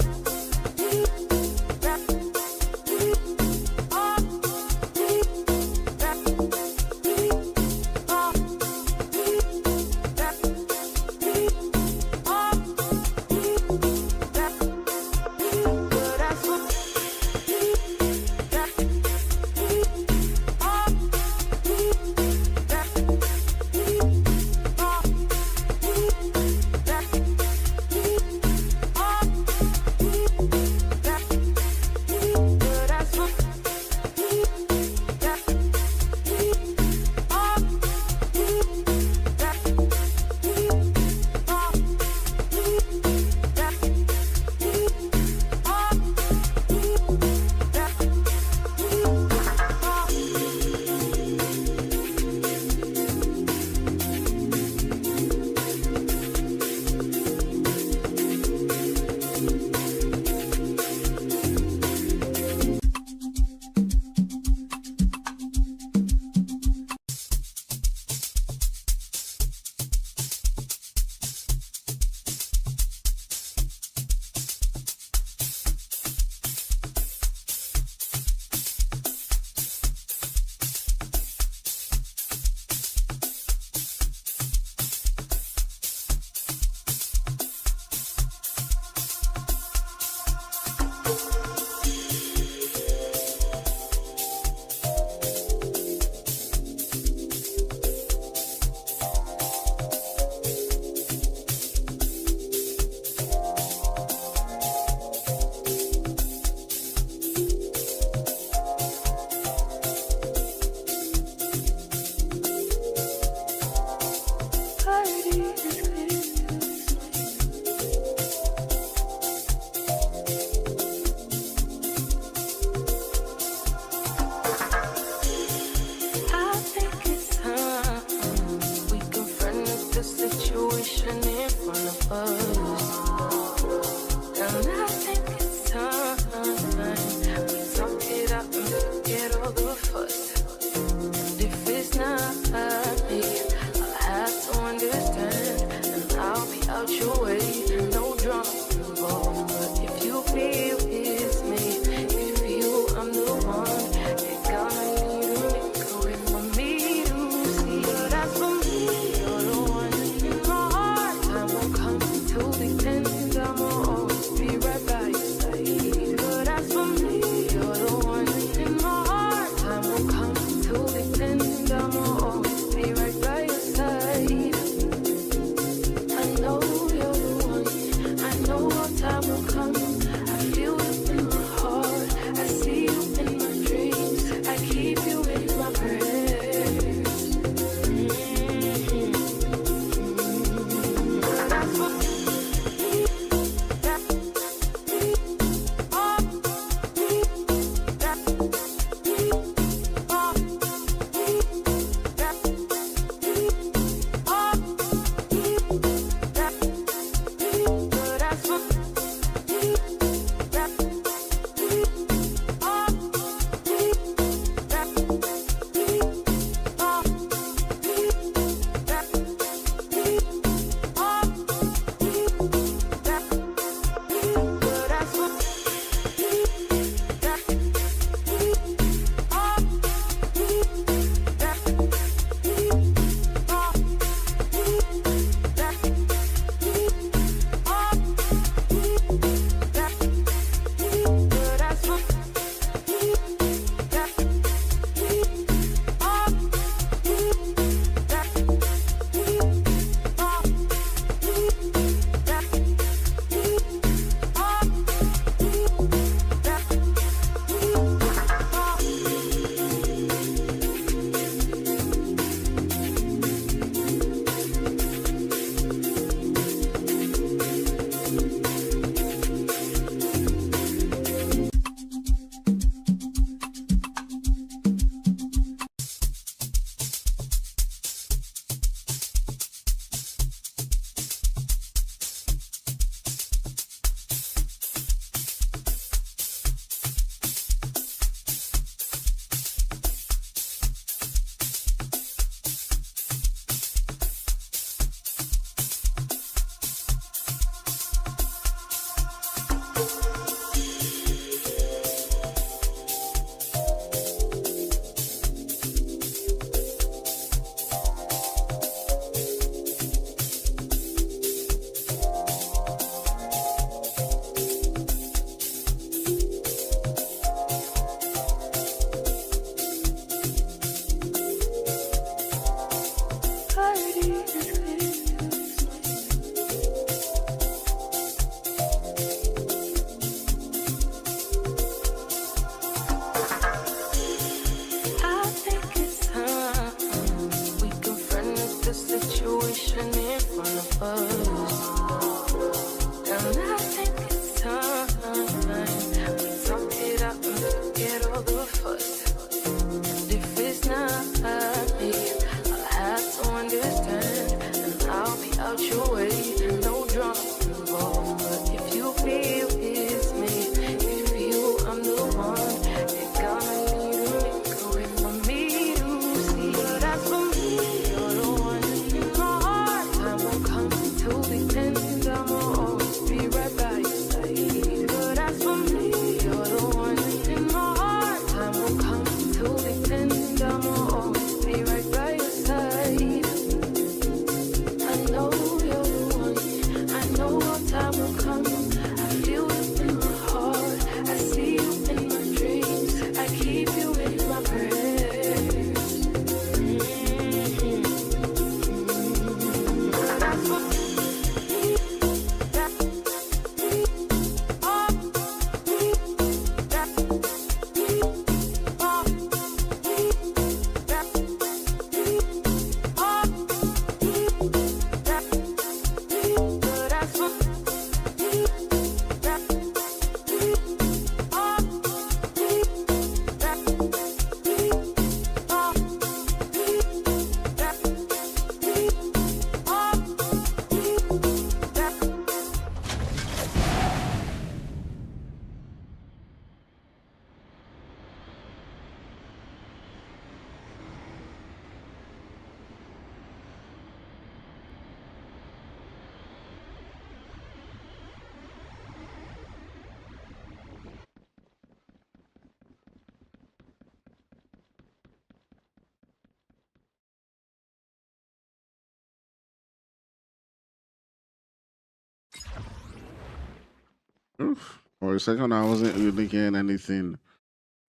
Oof. For a second, I wasn't really hearing anything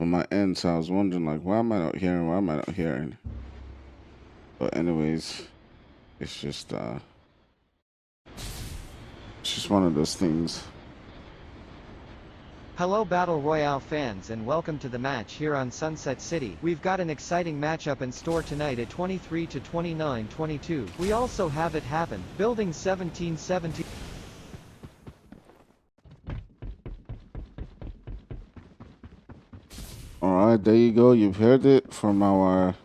on my end, so I was wondering, like, why am I not hearing? Why am I not hearing? But anyways, it's just one of those things. Hello Battle Royale fans and welcome to the match here on Sunset City. We've got an exciting matchup in store tonight at 23 to 29-22. We also have it happen. Building 1717. Alright, there you go. You've heard it from our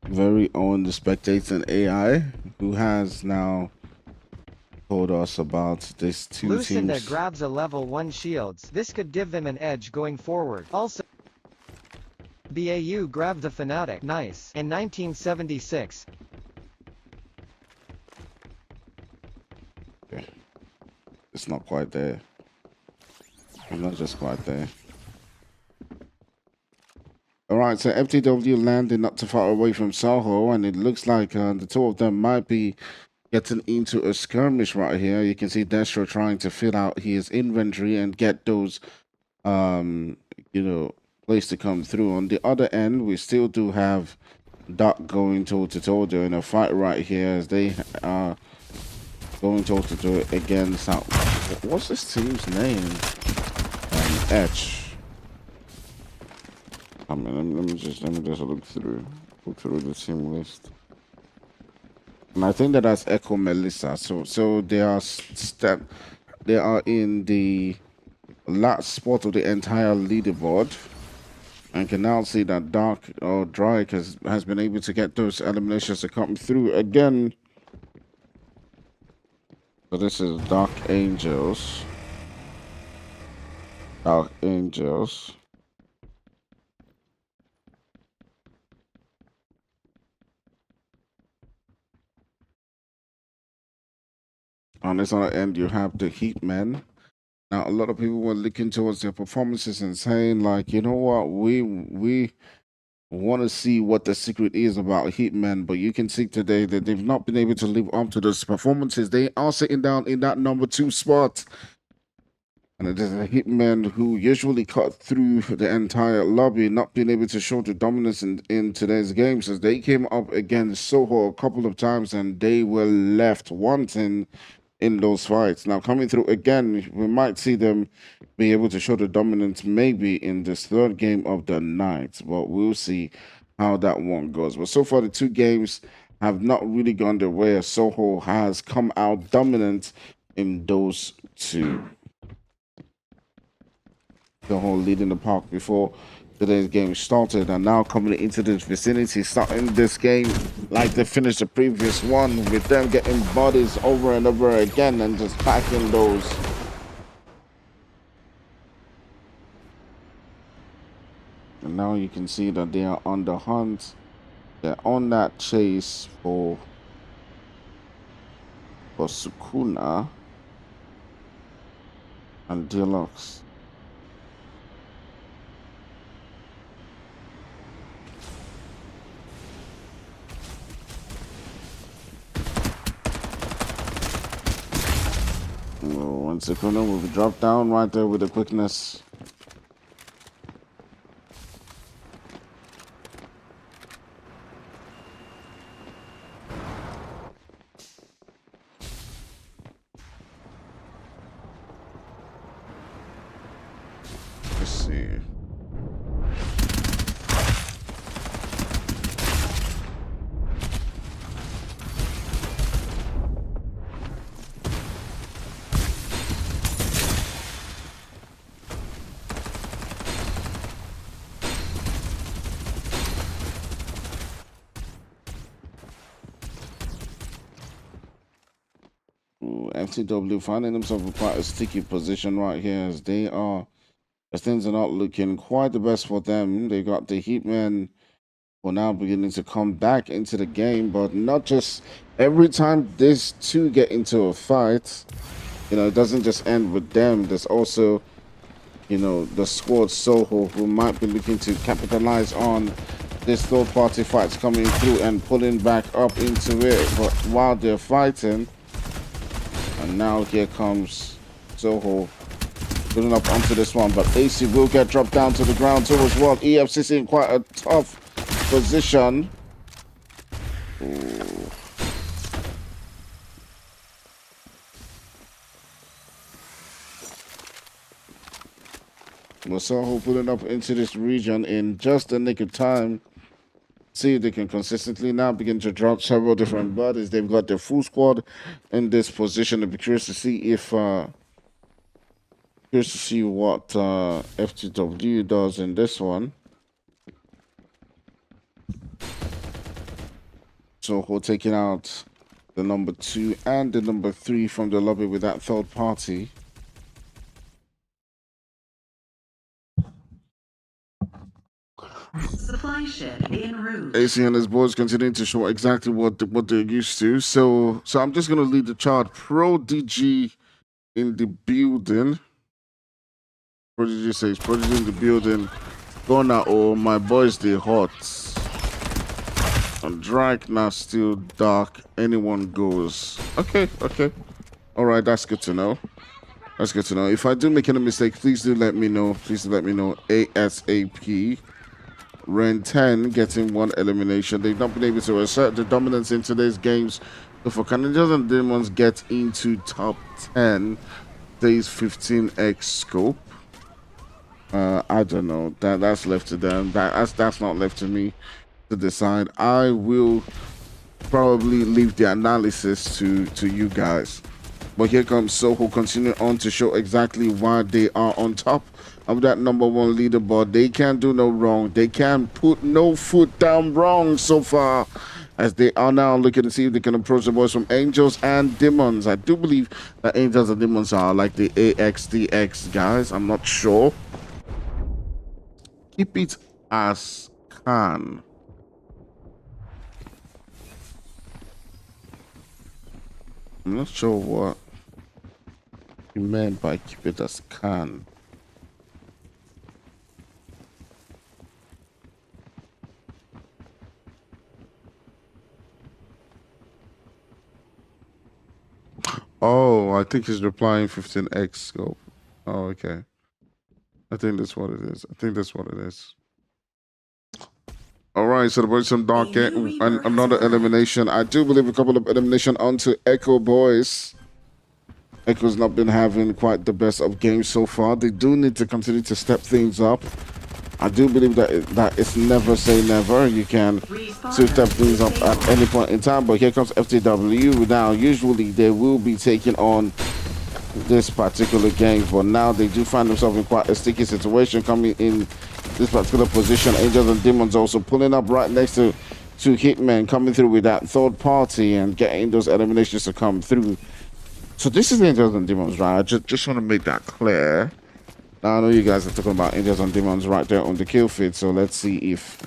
very own the Spectator AI, who has now told us about this two Lucinda teams. grabs a level 1 shields. This could give them an edge going forward. Also, BAU grabbed the Fnatic. Nice. In 1976. Okay. It's not quite there. It's not just quite there. Alright, so FTW landed not too far away from Soho, and it looks like the two of them might be getting into a skirmish right here. You can see Destro trying to fill out his inventory and get those, place to come through. On the other end, we still do have Doc going toe-to-toe in a fight right here as they are going toe-to-toe against, what's this team's name? Etch. I mean, let me just look through the team list, and I think that's Echomelisa. So they are in the last spot of the entire leaderboard, and can now see that Dark or Drake has been able to get those eliminations to come through again. So this is Dark Angels. Dark Angels. On this other end, you have the Hitmen. Now, a lot of people were looking towards their performances and saying, like, you know what, we want to see what the secret is about Hitmen, but you can see today that they've not been able to live up to those performances. They are sitting down in that number 2 spot. And it is a Hitman who usually cut through the entire lobby, not being able to show the dominance in today's game, since they came up against Soho a couple of times and they were left wanting in those fights. Now, coming through again, we might see them be able to show the dominance maybe in this third game of the night, but we'll see how that one goes. But so far, the 2 games have not really gone their way, as Soho has come out dominant in those 2. The whole leading the park before today's game started, and now coming into this vicinity, starting this game like they finished the previous one, with them getting bodies over and over again and just packing those. And now you can see that they are on the hunt. They're on that chase for Sukuna and Deluxe. One second, will be dropped down right there with the quickness. Let's see. FTW finding themselves in quite a sticky position right here, as things are not looking quite the best for them. They got the Hitmen who are now beginning to come back into the game, but not just every time these 2 get into a fight, it doesn't just end with them. There's also, the squad Soho, who might be looking to capitalize on this third-party fights coming through and pulling back up into it. But while they're fighting, and now here comes Soho pulling up onto this one, but AC will get dropped down to the ground too as well. EFCC in quite a tough position. Ooh. Soho pulling up into this region in just the nick of time. See if they can consistently now begin to drop several different bodies. They've got their full squad in this position. I'll be curious to see if curious to see what FTW does in this one. Soho taking out the number 2 and the number 3 from the lobby with that third party. Supply shed en route. AC and his boys continuing to show exactly what they're used to. So I'm just gonna lead the chart. Pro DG in the building. Pro DG says Pro DG in the building. Gonna or my boys the hot. And Drake now still dark. Anyone goes. Okay. All right, that's good to know. That's good to know. If I do make any mistake, please do let me know. Please do let me know. ASAP. Ren 10 getting 1 elimination. They've not been able to assert the dominance in today's games. So for Canadians and Demons get into top 10, there's 15x scope. I don't know. That's left to them. That's not left to me to decide. I will probably leave the analysis to you guys. But here comes Soho continuing on to show exactly why they are on top of that number 1 leaderboard. They can't do no wrong. They can't put no foot down wrong so far, as they are now looking to see if they can approach the boys from Angels and Demons. I do believe that Angels and Demons are like the AXDX guys. I'm not sure. Keep it as can. I'm not sure what he meant by keep it as can. Oh, I think he's replying 15x scope. Oh, okay. I think that's what it is. All right, so the boys from Dark and another elimination. I do believe a couple of elimination onto Echo boys. Echo's not been having quite the best of games so far. They do need to continue to step things up. I do believe that it's never say never. You can still step things up at any point in time. But here comes FTW. Now, usually they will be taking on this particular game, but now they do find themselves in quite a sticky situation coming in this particular position. Angels and Demons also pulling up right next to Hitmen, coming through with that third party and getting those eliminations to come through. So this is Angels and Demons, right? I just want to make that clear. Now I know you guys are talking about Angels and Demons right there on the kill feed, so let's see if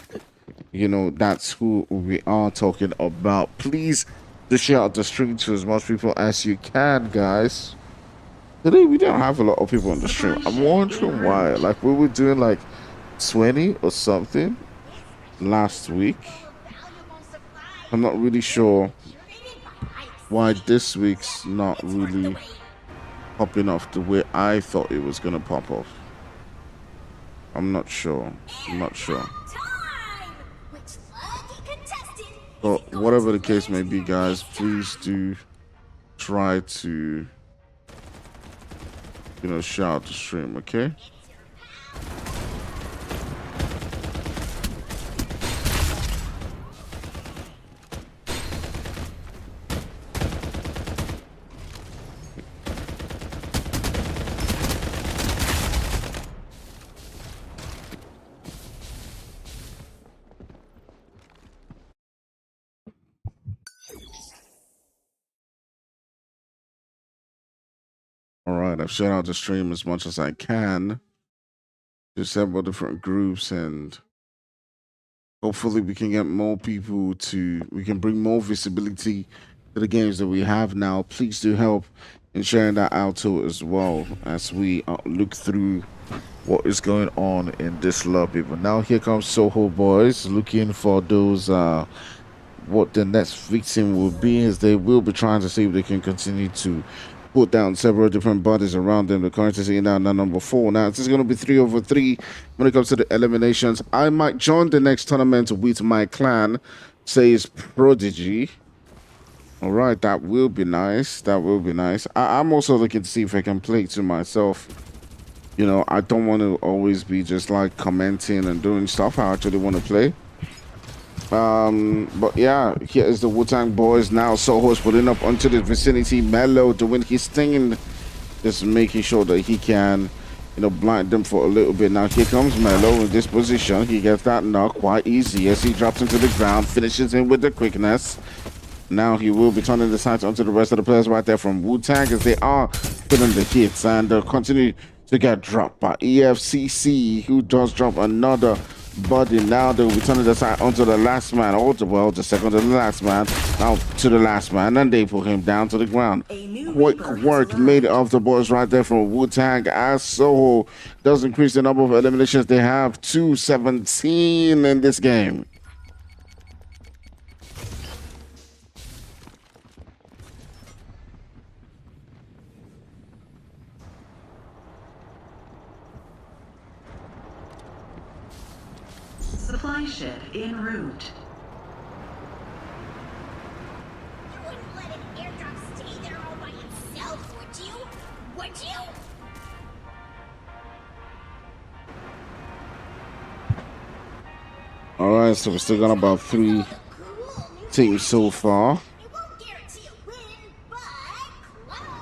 that's who we are talking about. Please do share out the stream to as much people as you can, guys. Today we don't have a lot of people on the stream. I'm wondering why. Like we were doing like 20 or something last week. I'm not really sure why this week's not really popping off the way I thought it was gonna pop off. I'm not sure. But whatever the case may be, guys, please do try to share out the stream, okay? I've shared out the stream as much as I can to several different groups, and hopefully we can get more people we can bring more visibility to the games that we have now. Please do help in sharing that out too as well as we look through what is going on in this lobby. But now here comes Soho boys looking for those what the next victim will be, as they will be trying to see if they can continue to put down several different bodies around them. The currently sitting down at number 4. Now, this is going to be 3 over 3 when it comes to the eliminations. I might join the next tournament with my clan, says Prodigy. All right, that will be nice. That will be nice. I'm also looking to see if I can play to myself. You know, I don't want to always be just like commenting and doing stuff. I actually want to play. But yeah, here is the Wu-Tang boys now. Soho's putting up onto the vicinity. Mello doing his thing, just making sure that he can, you know, blind them for a little bit. Now here comes Mello in this position. He gets that knock quite easy as he drops into the ground, finishes him with the quickness. Now he will be turning the sights onto the rest of the players right there from Wu-Tang as they are putting the hits and continue to get dropped by EFCC, who does drop another body. Now they'll be turning the sight onto the last man, or well, the second to the last man, now to the last man, and they put him down to the ground. Quick work made of the boys right there from Wu-Tang as Soho does increase the number of eliminations. They have 217 in this game. Supply ship en route. You wouldn't let an airdrop stay there all by itself, would you? Would you? All right, so we're still got about 3 teams so far. It won't guarantee a win, but close.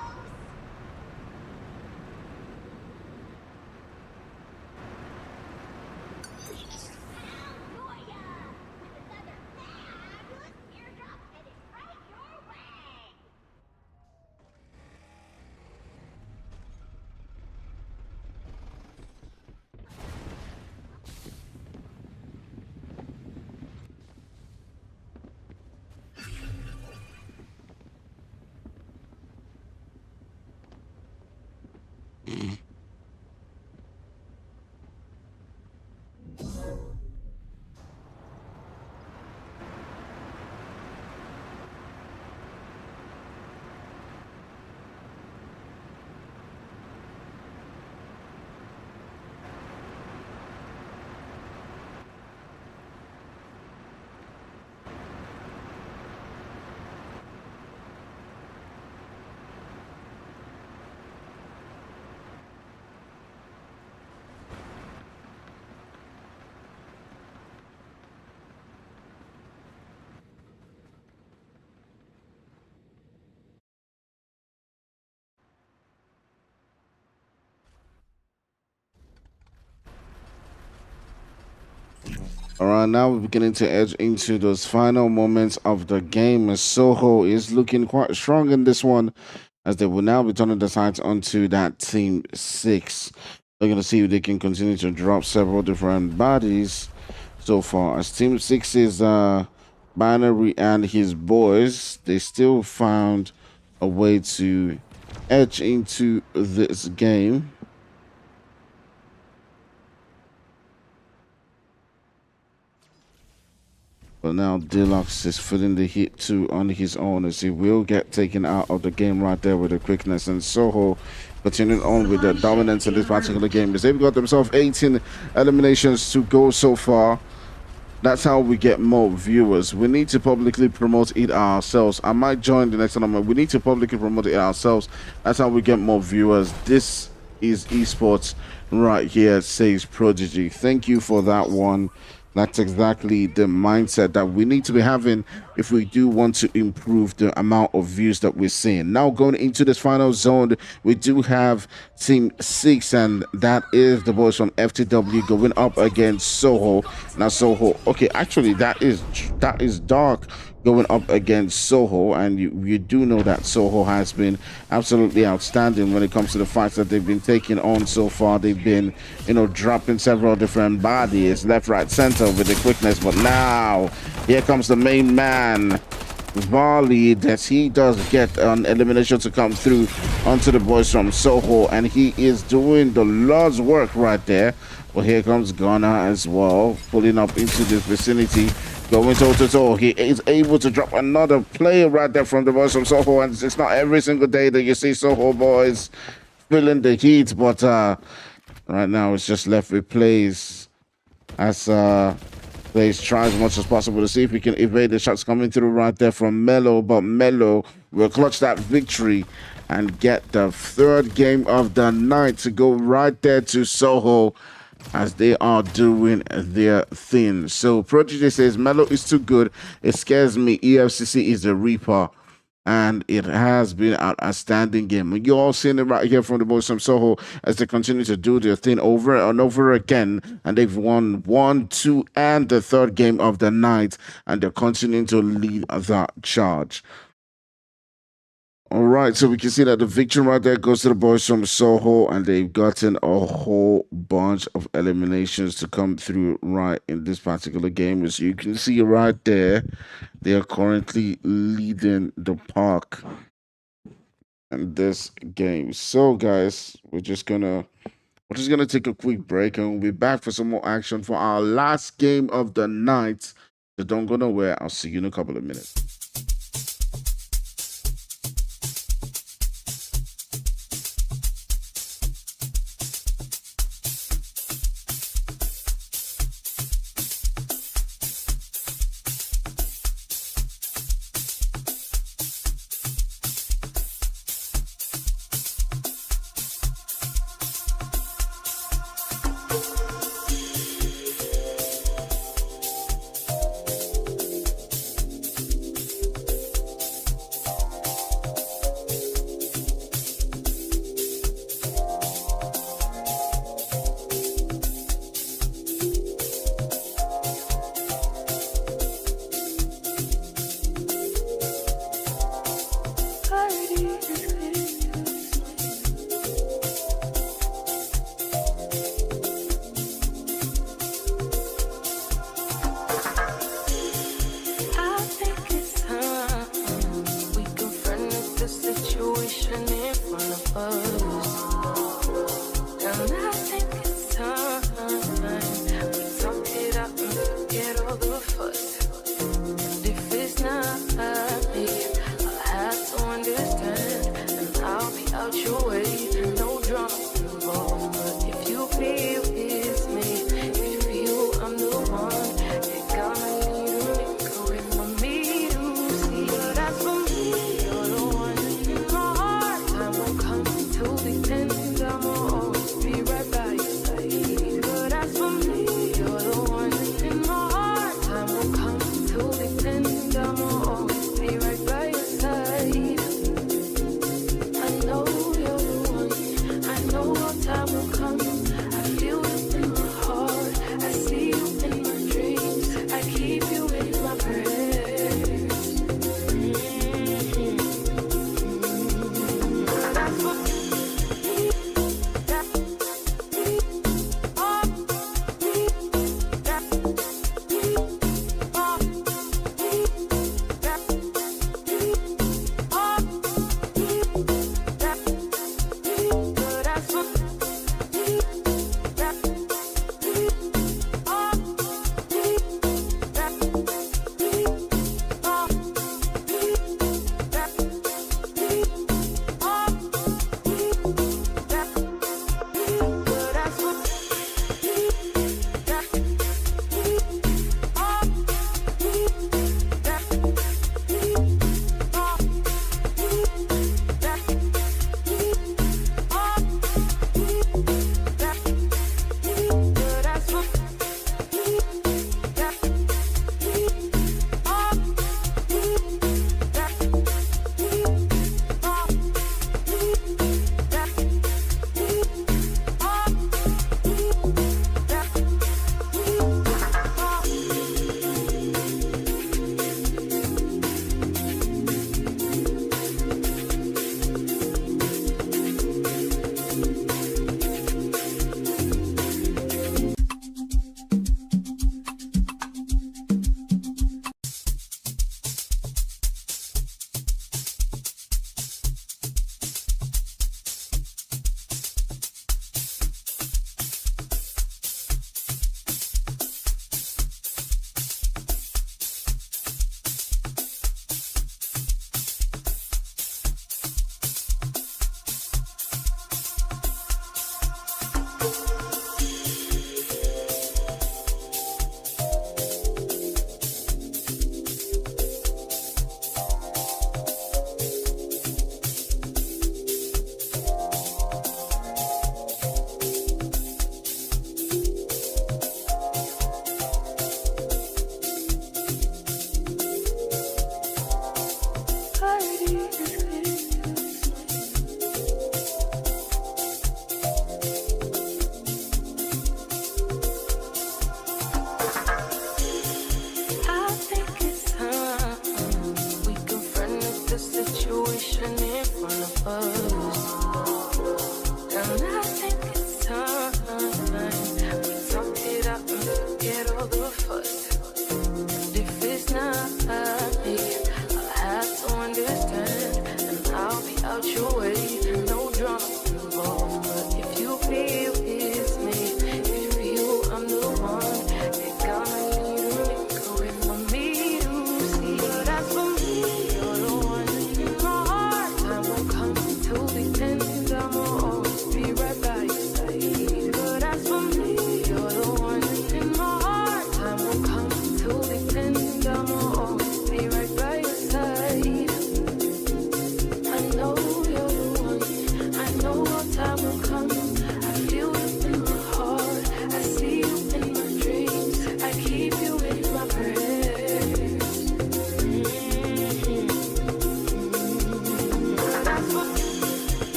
All right, now we're beginning to edge into those final moments of the game. As Soho is looking quite strong in this one, as they will now be turning the sights onto that team 6. They're going to see if they can continue to drop several different bodies so far. As team 6's Binary and his boys, they still found a way to edge into this game. But now Deluxe is feeling the heat too on his own, as he will get taken out of the game right there with the quickness. And Soho continuing on with the dominance in this particular game, as they've got themselves 18 eliminations to go so far. That's how we get more viewers. We need to publicly promote it ourselves. I might join the next tournament. We need to publicly promote it ourselves. That's how we get more viewers. This is esports right here, says Prodigy. Thank you for that one. That's exactly the mindset that we need to be having if we do want to improve the amount of views that we're seeing. Now going into this final zone, we do have team 6, and that is the boys from FTW going up against Soho. Now Soho, okay, actually that is Dark going up against Soho, and you do know that Soho has been absolutely outstanding when it comes to the fights that they've been taking on so far. They've been, you know, dropping several different bodies left, right, center with the quickness. But now here comes the main man, Farlight, as he does get an elimination to come through onto the boys from Soho, and he is doing the Lord's work right there. Well, here comes Ghana as well, pulling up into this vicinity. Going toe to toe. He is able to drop another player right there from the boys from Soho. And it's not every single day that you see Soho boys feeling the heat, but right now it's just left with plays as plays try as much as possible to see if he can evade the shots coming through right there from Melo, but Melo will clutch that victory and get the third game of the night to go right there to Soho as they are doing their thing. So Prodigy says Melo is too good, it scares me. EFCC is the Reaper, and it has been an outstanding game. You're all seeing it right here from the boys from Soho as they continue to do their thing over and over again. And they've won 1, 2, and the third game of the night. And they're continuing to lead that charge. All right, so we can see that the victory right there goes to the boys from Soho, and they've gotten a whole bunch of eliminations to come through right in this particular game. As you can see right there, they are currently leading the park in this game. So, guys, we're just gonna take a quick break, and we'll be back for some more action for our last game of the night. So don't go nowhere. I'll see you in a couple of minutes.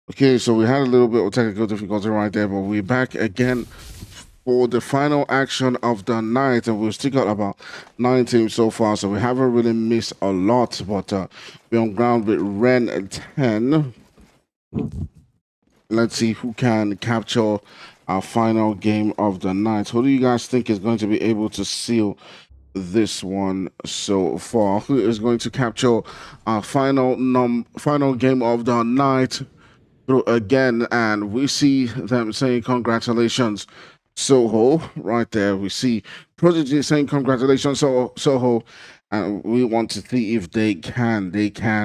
Okay, so we had a little bit of technical difficulty right there, but we're back again for the final action of the night, and we've still got about 9 teams so far, so we haven't really missed a lot, but we're on ground with Ren 10. Let's see who can capture our final game of the night. Who do you guys think is going to be able to seal this one so far? Who is going to capture our final game of the night through again? And we see them saying congratulations, Soho, right there. We see Prodigy saying congratulations, Soho. And we want to see if they can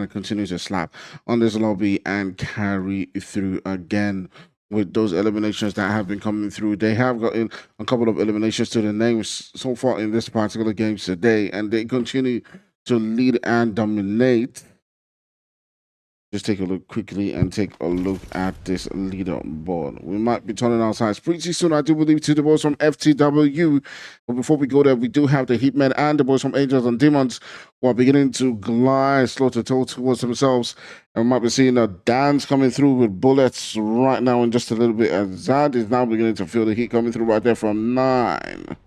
continue to slap on this lobby and carry through again with those eliminations that have been coming through. They have gotten a couple of eliminations to the names so far in this particular game today, and they continue to lead and dominate. Just take a look quickly and take a look at this leaderboard. We might be turning our sides pretty soon, I do believe, to the boys from FTW. But before we go there, we do have the Hitmen and the boys from Angels and Demons who are beginning to glide slaughter towards themselves. And we might be seeing a dance coming through with bullets right now in just a little bit. And Zad is now beginning to feel the heat coming through right there from 9.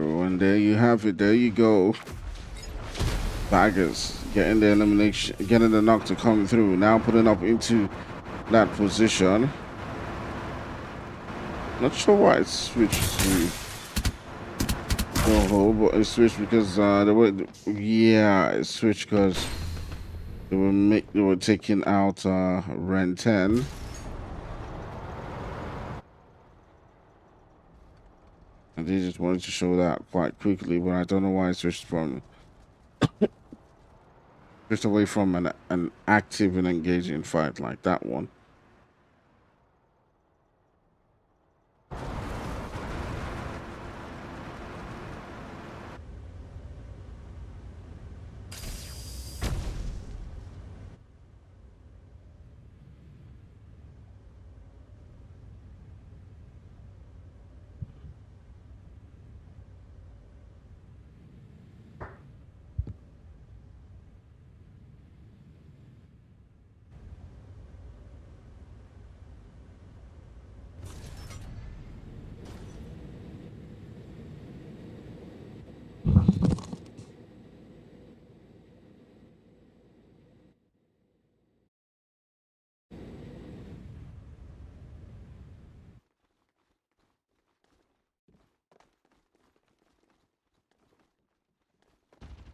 And there you have it. There you go. Baggers getting the elimination, getting the knock to come through. Now putting up into that position. Not sure why it switched to Soho, but it switched because it switched because they were taking out Ren 10. And they just wanted to show that quite quickly, but I don't know why it switched away from an active and engaging fight like that one.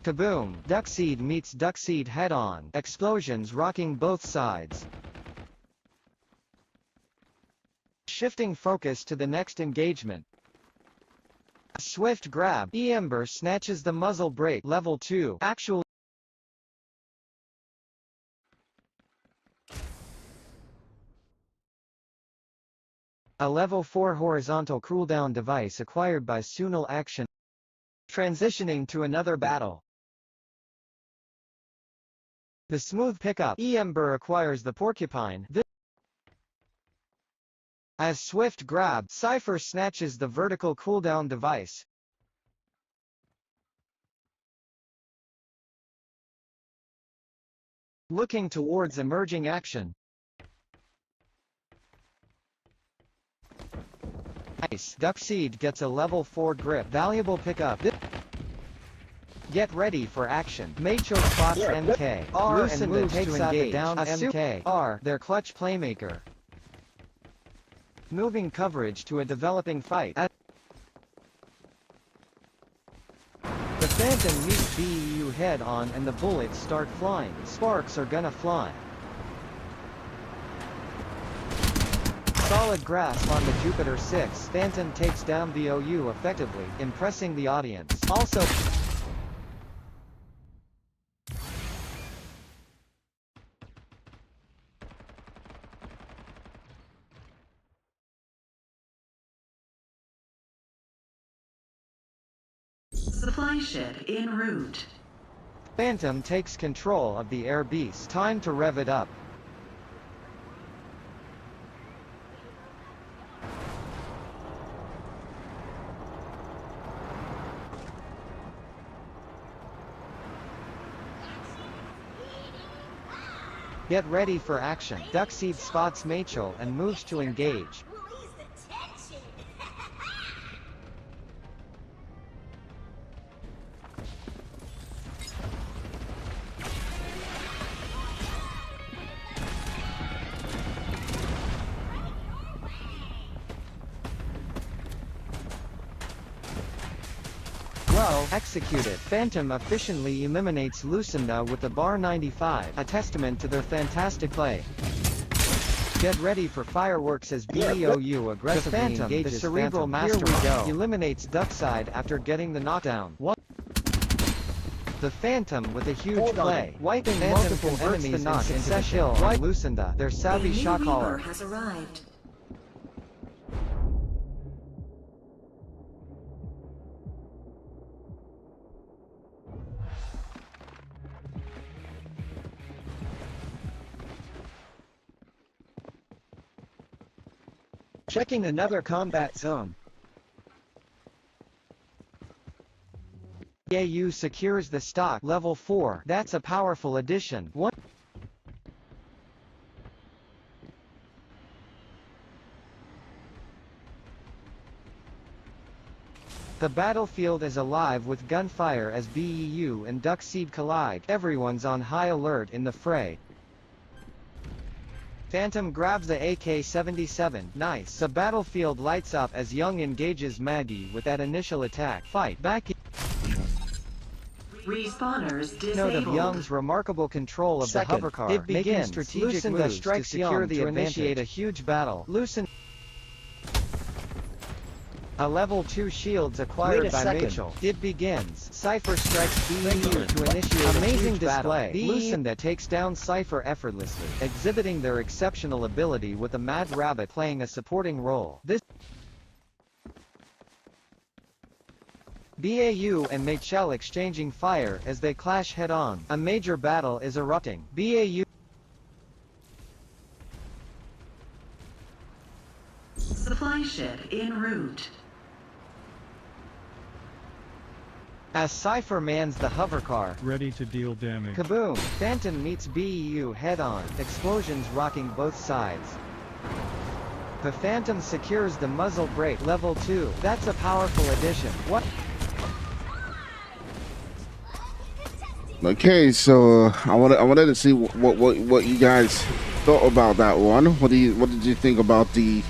Kaboom! Duckseed meets Duckseed head-on. Explosions rocking both sides. Shifting focus to the next engagement. A swift grab. Ember snatches the muzzle brake. Level 2. Actual. A level 4 horizontal cooldown device acquired by Sunil Action. Transitioning to another battle. The smooth pickup. Ember acquires the porcupine. As swift grab, Cypher snatches the vertical cooldown device. Looking towards emerging action. Nice. Duckseed gets a level 4 grip. Valuable pickup. Get ready for action. Macho spots MK. R and moves takes out the down MK. R, their clutch playmaker. Moving coverage to a developing fight. The Phantom meets BEU head-on and the bullets start flying. Sparks are gonna fly. Solid grasp on the Jupiter 6. Phantom takes down the OU effectively, impressing the audience. Also, Supply shed en route. Phantom takes control of the Air Beast. Time to rev it up. Get ready for action. Duckseed spots Machel and moves to engage. We'll ease the tension. Well executed. Phantom efficiently eliminates Lucinda with the bar 95, a testament to their fantastic play. Get ready for fireworks as BEOU aggressively engages the cerebral mastermind. Eliminates Duckside after getting the knockdown. The Phantom with a huge play, wiping multiple enemies in succession on Lucinda, their savvy shot caller. has arrived. Checking another combat zone. BEOU secures the stock level 4. That's a powerful addition. The battlefield is alive with gunfire as BEU and Duckseed collide. Everyone's on high alert in the fray. Phantom grabs the AK-77. Nice. The battlefield lights up as Young engages Maggie with that initial attack. Fight back. Respawners disabled. Note of Young's remarkable control of the hover car. It begins. Strategic Lucinda moves strikes to secure Young the to initiate a huge battle. Lucinda. A level 2 shields acquired by Machel. It begins. Cypher strikes BEU to initiate amazing display. Lucinda takes down Cypher effortlessly, exhibiting their exceptional ability with the Mad Rabbit playing a supporting role. This BEU and Machel exchanging fire as they clash head-on. A major battle is erupting. BEU. Supply ship en route. As Cypher mans the hovercar, Ready to deal damage. kaboom! Phantom meets BEU head-on, explosions rocking both sides. The Phantom secures the muzzle brake level 2. That's a powerful addition. What? Okay, so I wanted to see what you guys thought about that one. What did you think about the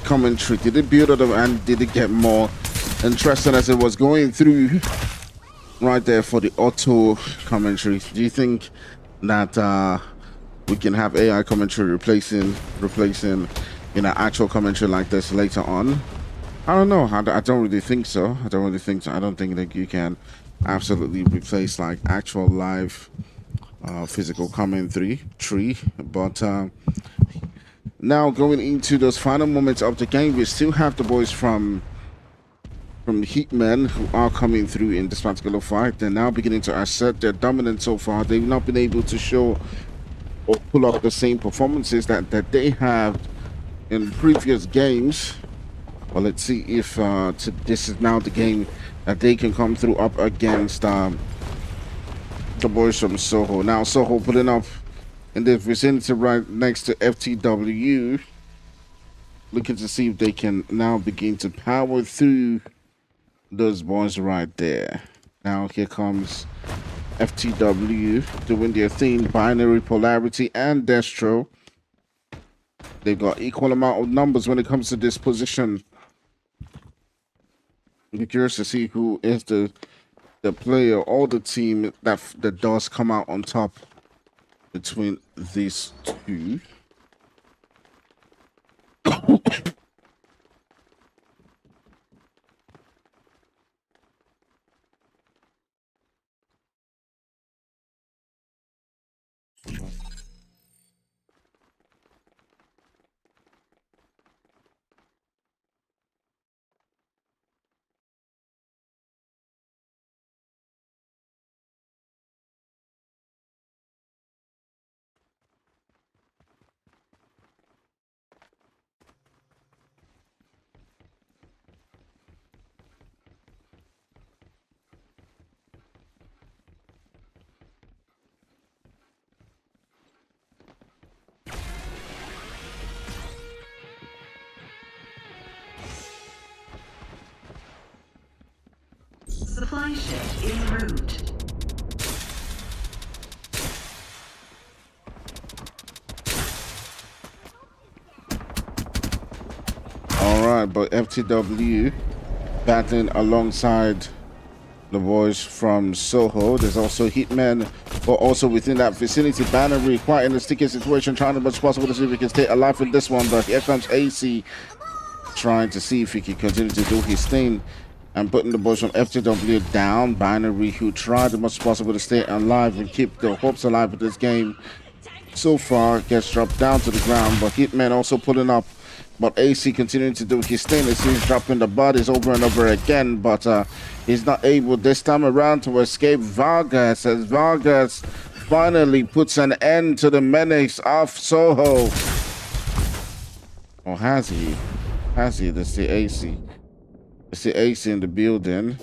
commentary? Did it build up and did it get more interesting as it was going through right there for the auto commentary? Do you think that we can have AI commentary replacing actual commentary like this later on? I don't know. I don't really think so. I don't think that you can absolutely replace like actual live physical commentary, but now going into those final moments of the game, we still have the boys from Hitmen who are coming through in this particular fight. They're now beginning to assert their dominance so far. They've not been able to show or pull off the same performances that they have in previous games. Well, let's see if this is now the game that they can come through up against the boys from Soho. Now Soho putting up in the vicinity right next to FTW, looking to see if they can now begin to power through those boys right there. Now here comes FTW doing their thing, binary polarity and Destro. They've got equal amount of numbers when it comes to this position. Be curious to see who is the player or the team that does come out on top between these two. Supply ship en route. All right, but FTW battling alongside the boys from Soho. There's also Hitmen, but also within that vicinity. Bannery quite in a sticky situation, trying as much as possible to see if he can stay alive in this one. But here comes AC, trying to see if he can continue to do his thing and putting the boys from FTW down. Binary, who tried as much as possible to stay alive and keep the hopes alive with this game, so far gets dropped down to the ground. But Hitman also pulling up, but AC continuing to do his thing as he's dropping the bodies over and over again, but he's not able this time around to escape Vargas, as Vargas finally puts an end to the menace of Soho. Or has he? Has he? That's the AC. It's the AC in the building.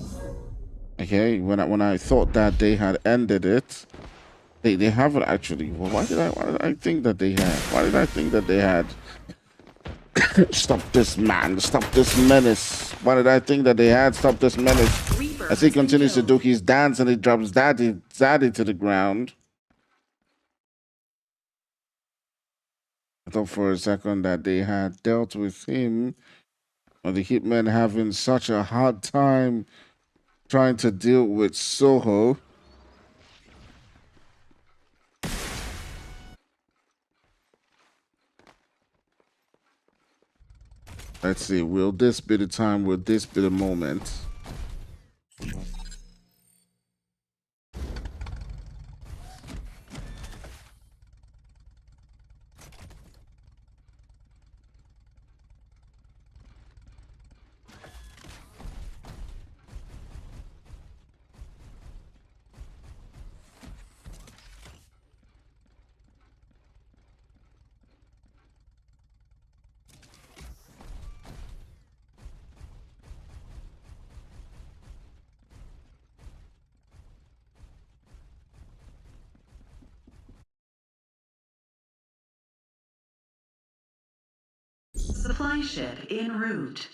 Okay, when I thought that they had ended it, they haven't actually. Well, why did I think that they had? Why did I think that they had? Stop this man! Stop this menace! Why did I think that they had stopped this menace? As he continues to do his dance and he drops Zaddy to the ground. I thought for a second that they had dealt with him, or the Hitmen having such a hard time trying to deal with Soho. Let's see, will this be the time? Will this be the moment? Supply ship en route.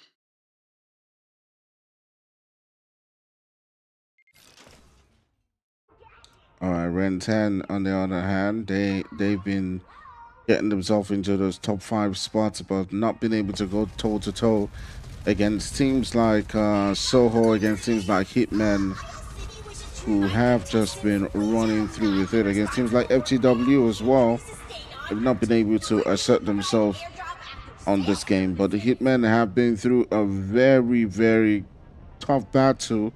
All right, Ren 10 on the other hand, they've been getting themselves into those top 5 spots, but not been able to go toe to toe against teams like Soho, against teams like Hitmen, who have just been running through with it, against teams like FTW as well. They've not been able to assert themselves on this game, but the Hitmen have been through a very, very tough battle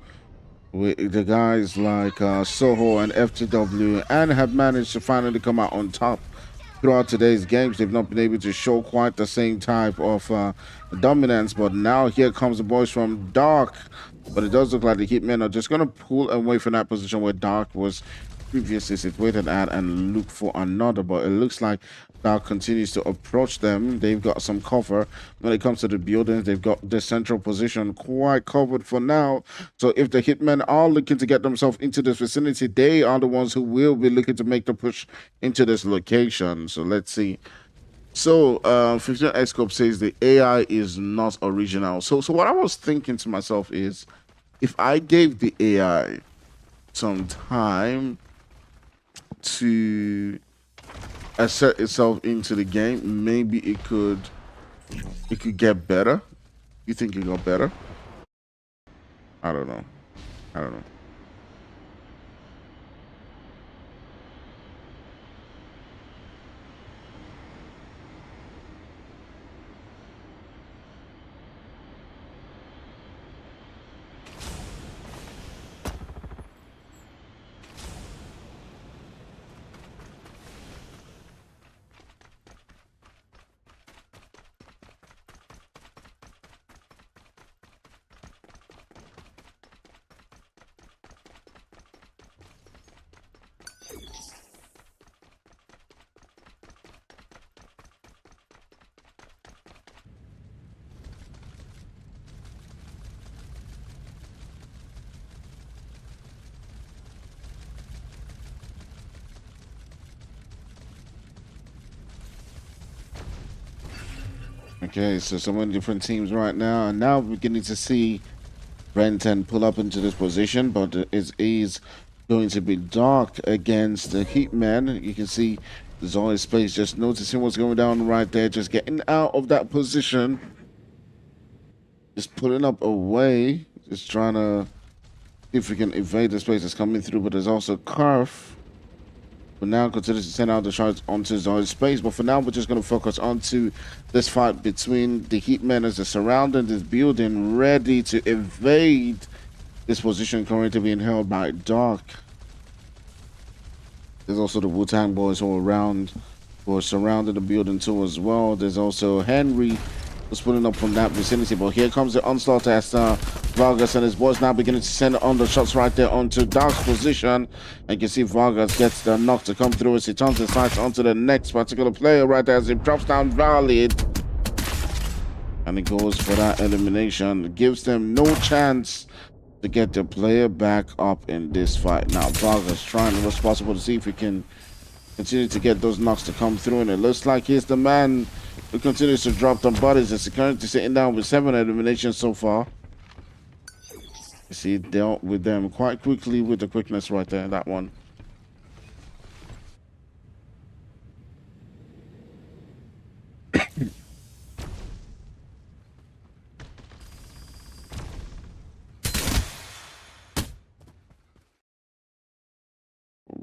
with the guys like Soho and FTW, and have managed to finally come out on top throughout today's games. They've not been able to show quite the same type of dominance, but now here comes the boys from Dark. But it does look like the Hitmen are just going to pull away from that position where Dark was previously situated at and look for another. But it looks like Dark continues to approach them. They've got some cover when it comes to the buildings. They've got the central position quite covered for now. So if the Hitmen are looking to get themselves into this vicinity, they are the ones who will be looking to make the push into this location. So let's see. So 15 Xscope says the AI is not original. So what I was thinking to myself is, if I gave the AI some time to assert itself into the game, maybe it could get better. You think it got better? I don't know. Okay, so many different teams right now, and now we're beginning to see Ren 10 pull up into this position, but it is going to be dark against the Hitmen. You can see Zoid Space just noticing what's going down right there, just getting out of that position. Just pulling up away, just trying to see if we can evade the space that's coming through, but there's also Carf. But now considers to send out the shots onto Zoid Space. But for now, we're just going to focus onto this fight between the Hitmen as they're surrounding this building, ready to evade this position currently being held by Dark. There's also the Wu-Tang boys all around, who are surrounding the building too as well. There's also Henry was pulling up from that vicinity, but here comes the onslaught as Vargas and his boys now beginning to send on the shots right there onto Dark's position. And you can see Vargas gets the knock to come through as he turns his sights onto the next particular player right there as he drops down Farlight. And he goes for that elimination. It gives them no chance to get the player back up in this fight. Now Vargas trying as possible to see if he can continue to get those knocks to come through, and it looks like he's the man who continues to drop them bodies as he currently sitting down with 7 eliminations so far. You see, dealt with them quite quickly with the quickness right there, that one.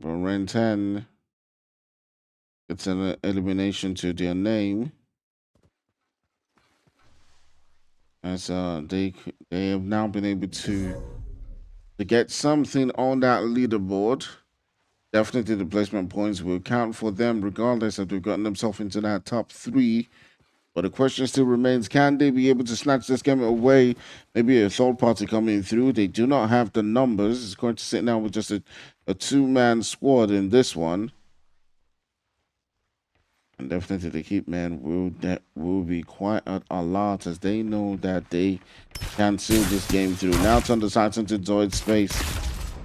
But Ren 10 gets an elimination to their name. As they have now been able to get something on that leaderboard. Definitely the placement points will count for them regardless if they've gotten themselves into that top 3. But the question still remains, can they be able to snatch this game away? Maybe a third party coming through. They do not have the numbers. It's going to sit now with just a 2-man squad in this one. And definitely the Hitman will be quite a lot, as they know that they can seal this game through. Now turn the sights into Zoid Space.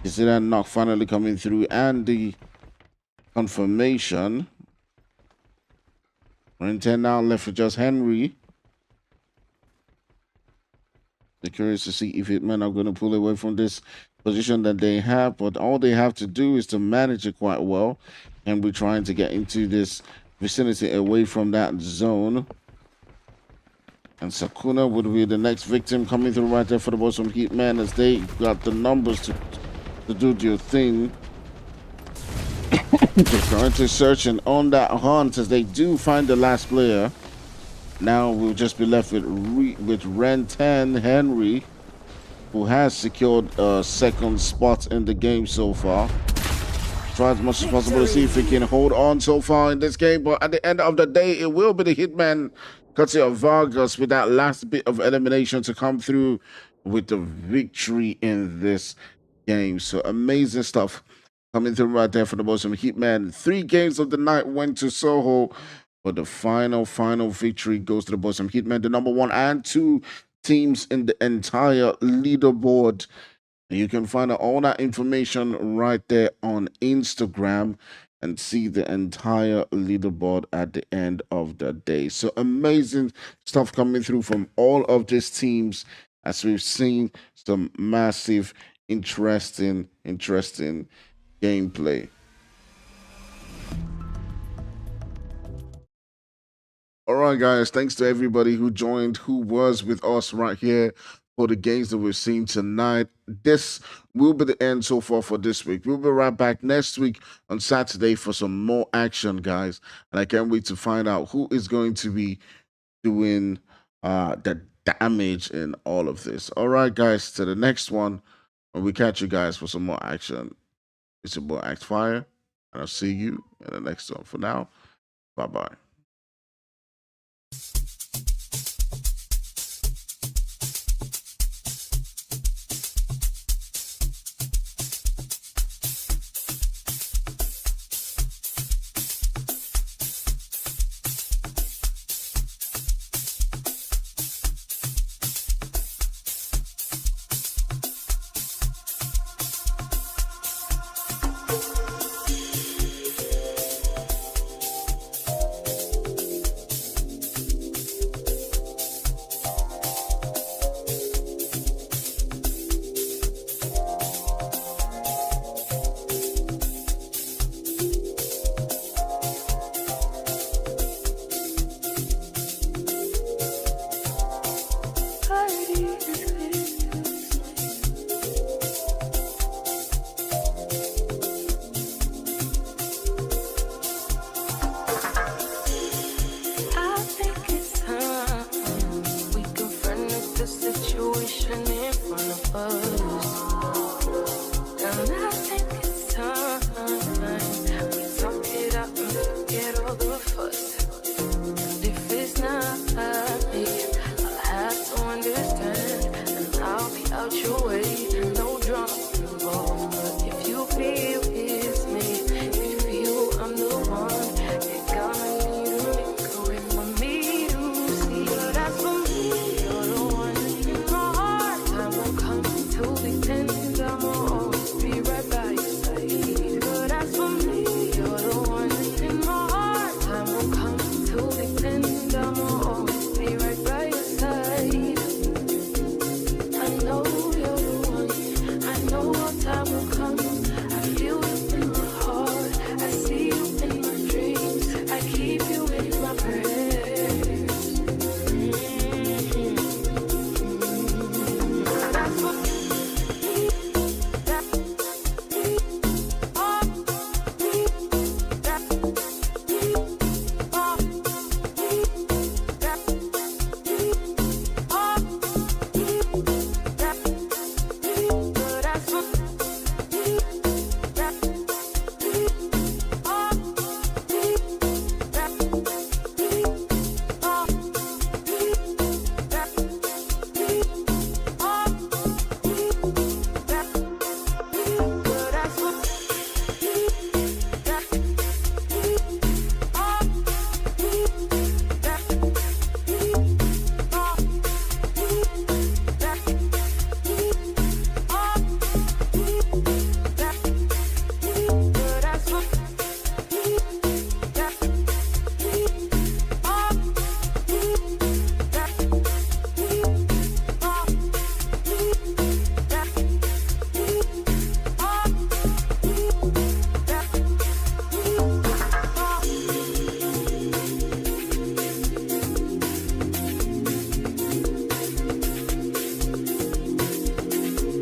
You see that knock finally coming through and the confirmation. We're in 10 now, left with just Henry. They're curious to see if Hitmen are going to pull away from this position that they have, but all they have to do is to manage it quite well. And we're trying to get into this vicinity away from that zone. And Sakuna would be the next victim coming through right there for the boys from Hitmen, as they got the numbers to do their thing. They're currently searching on that hunt as they do find the last player. Now we'll just be left with Ren 10 Henry, who has secured a second spot in the game so far. Try as much as possible to see if he can hold on so far in this game, but at the end of the day, it will be the Hitman, courtesy of Vargas, with that last bit of elimination to come through with the victory in this game. So amazing stuff coming through right there for the boys from Hitman. 3 games of the night went to Soho, but the final victory goes to the boys from Hitman, the number 1 and 2 teams in the entire leaderboard. You can find all that information right there on Instagram and see the entire leaderboard at the end of the day. So amazing stuff coming through from all of these teams, as we've seen some massive, interesting gameplay. All right, guys, thanks to everybody who joined, who was with us right here for the games that we've seen tonight. This will be the end so far for this week. We'll be right back next week on Saturday for some more action, guys. And I can't wait to find out who is going to be doing the damage in all of this. All right, guys, to the next one, when we catch you guys for some more action. It's your boy Axe Fire, and I'll see you in the next one. For now, bye-bye.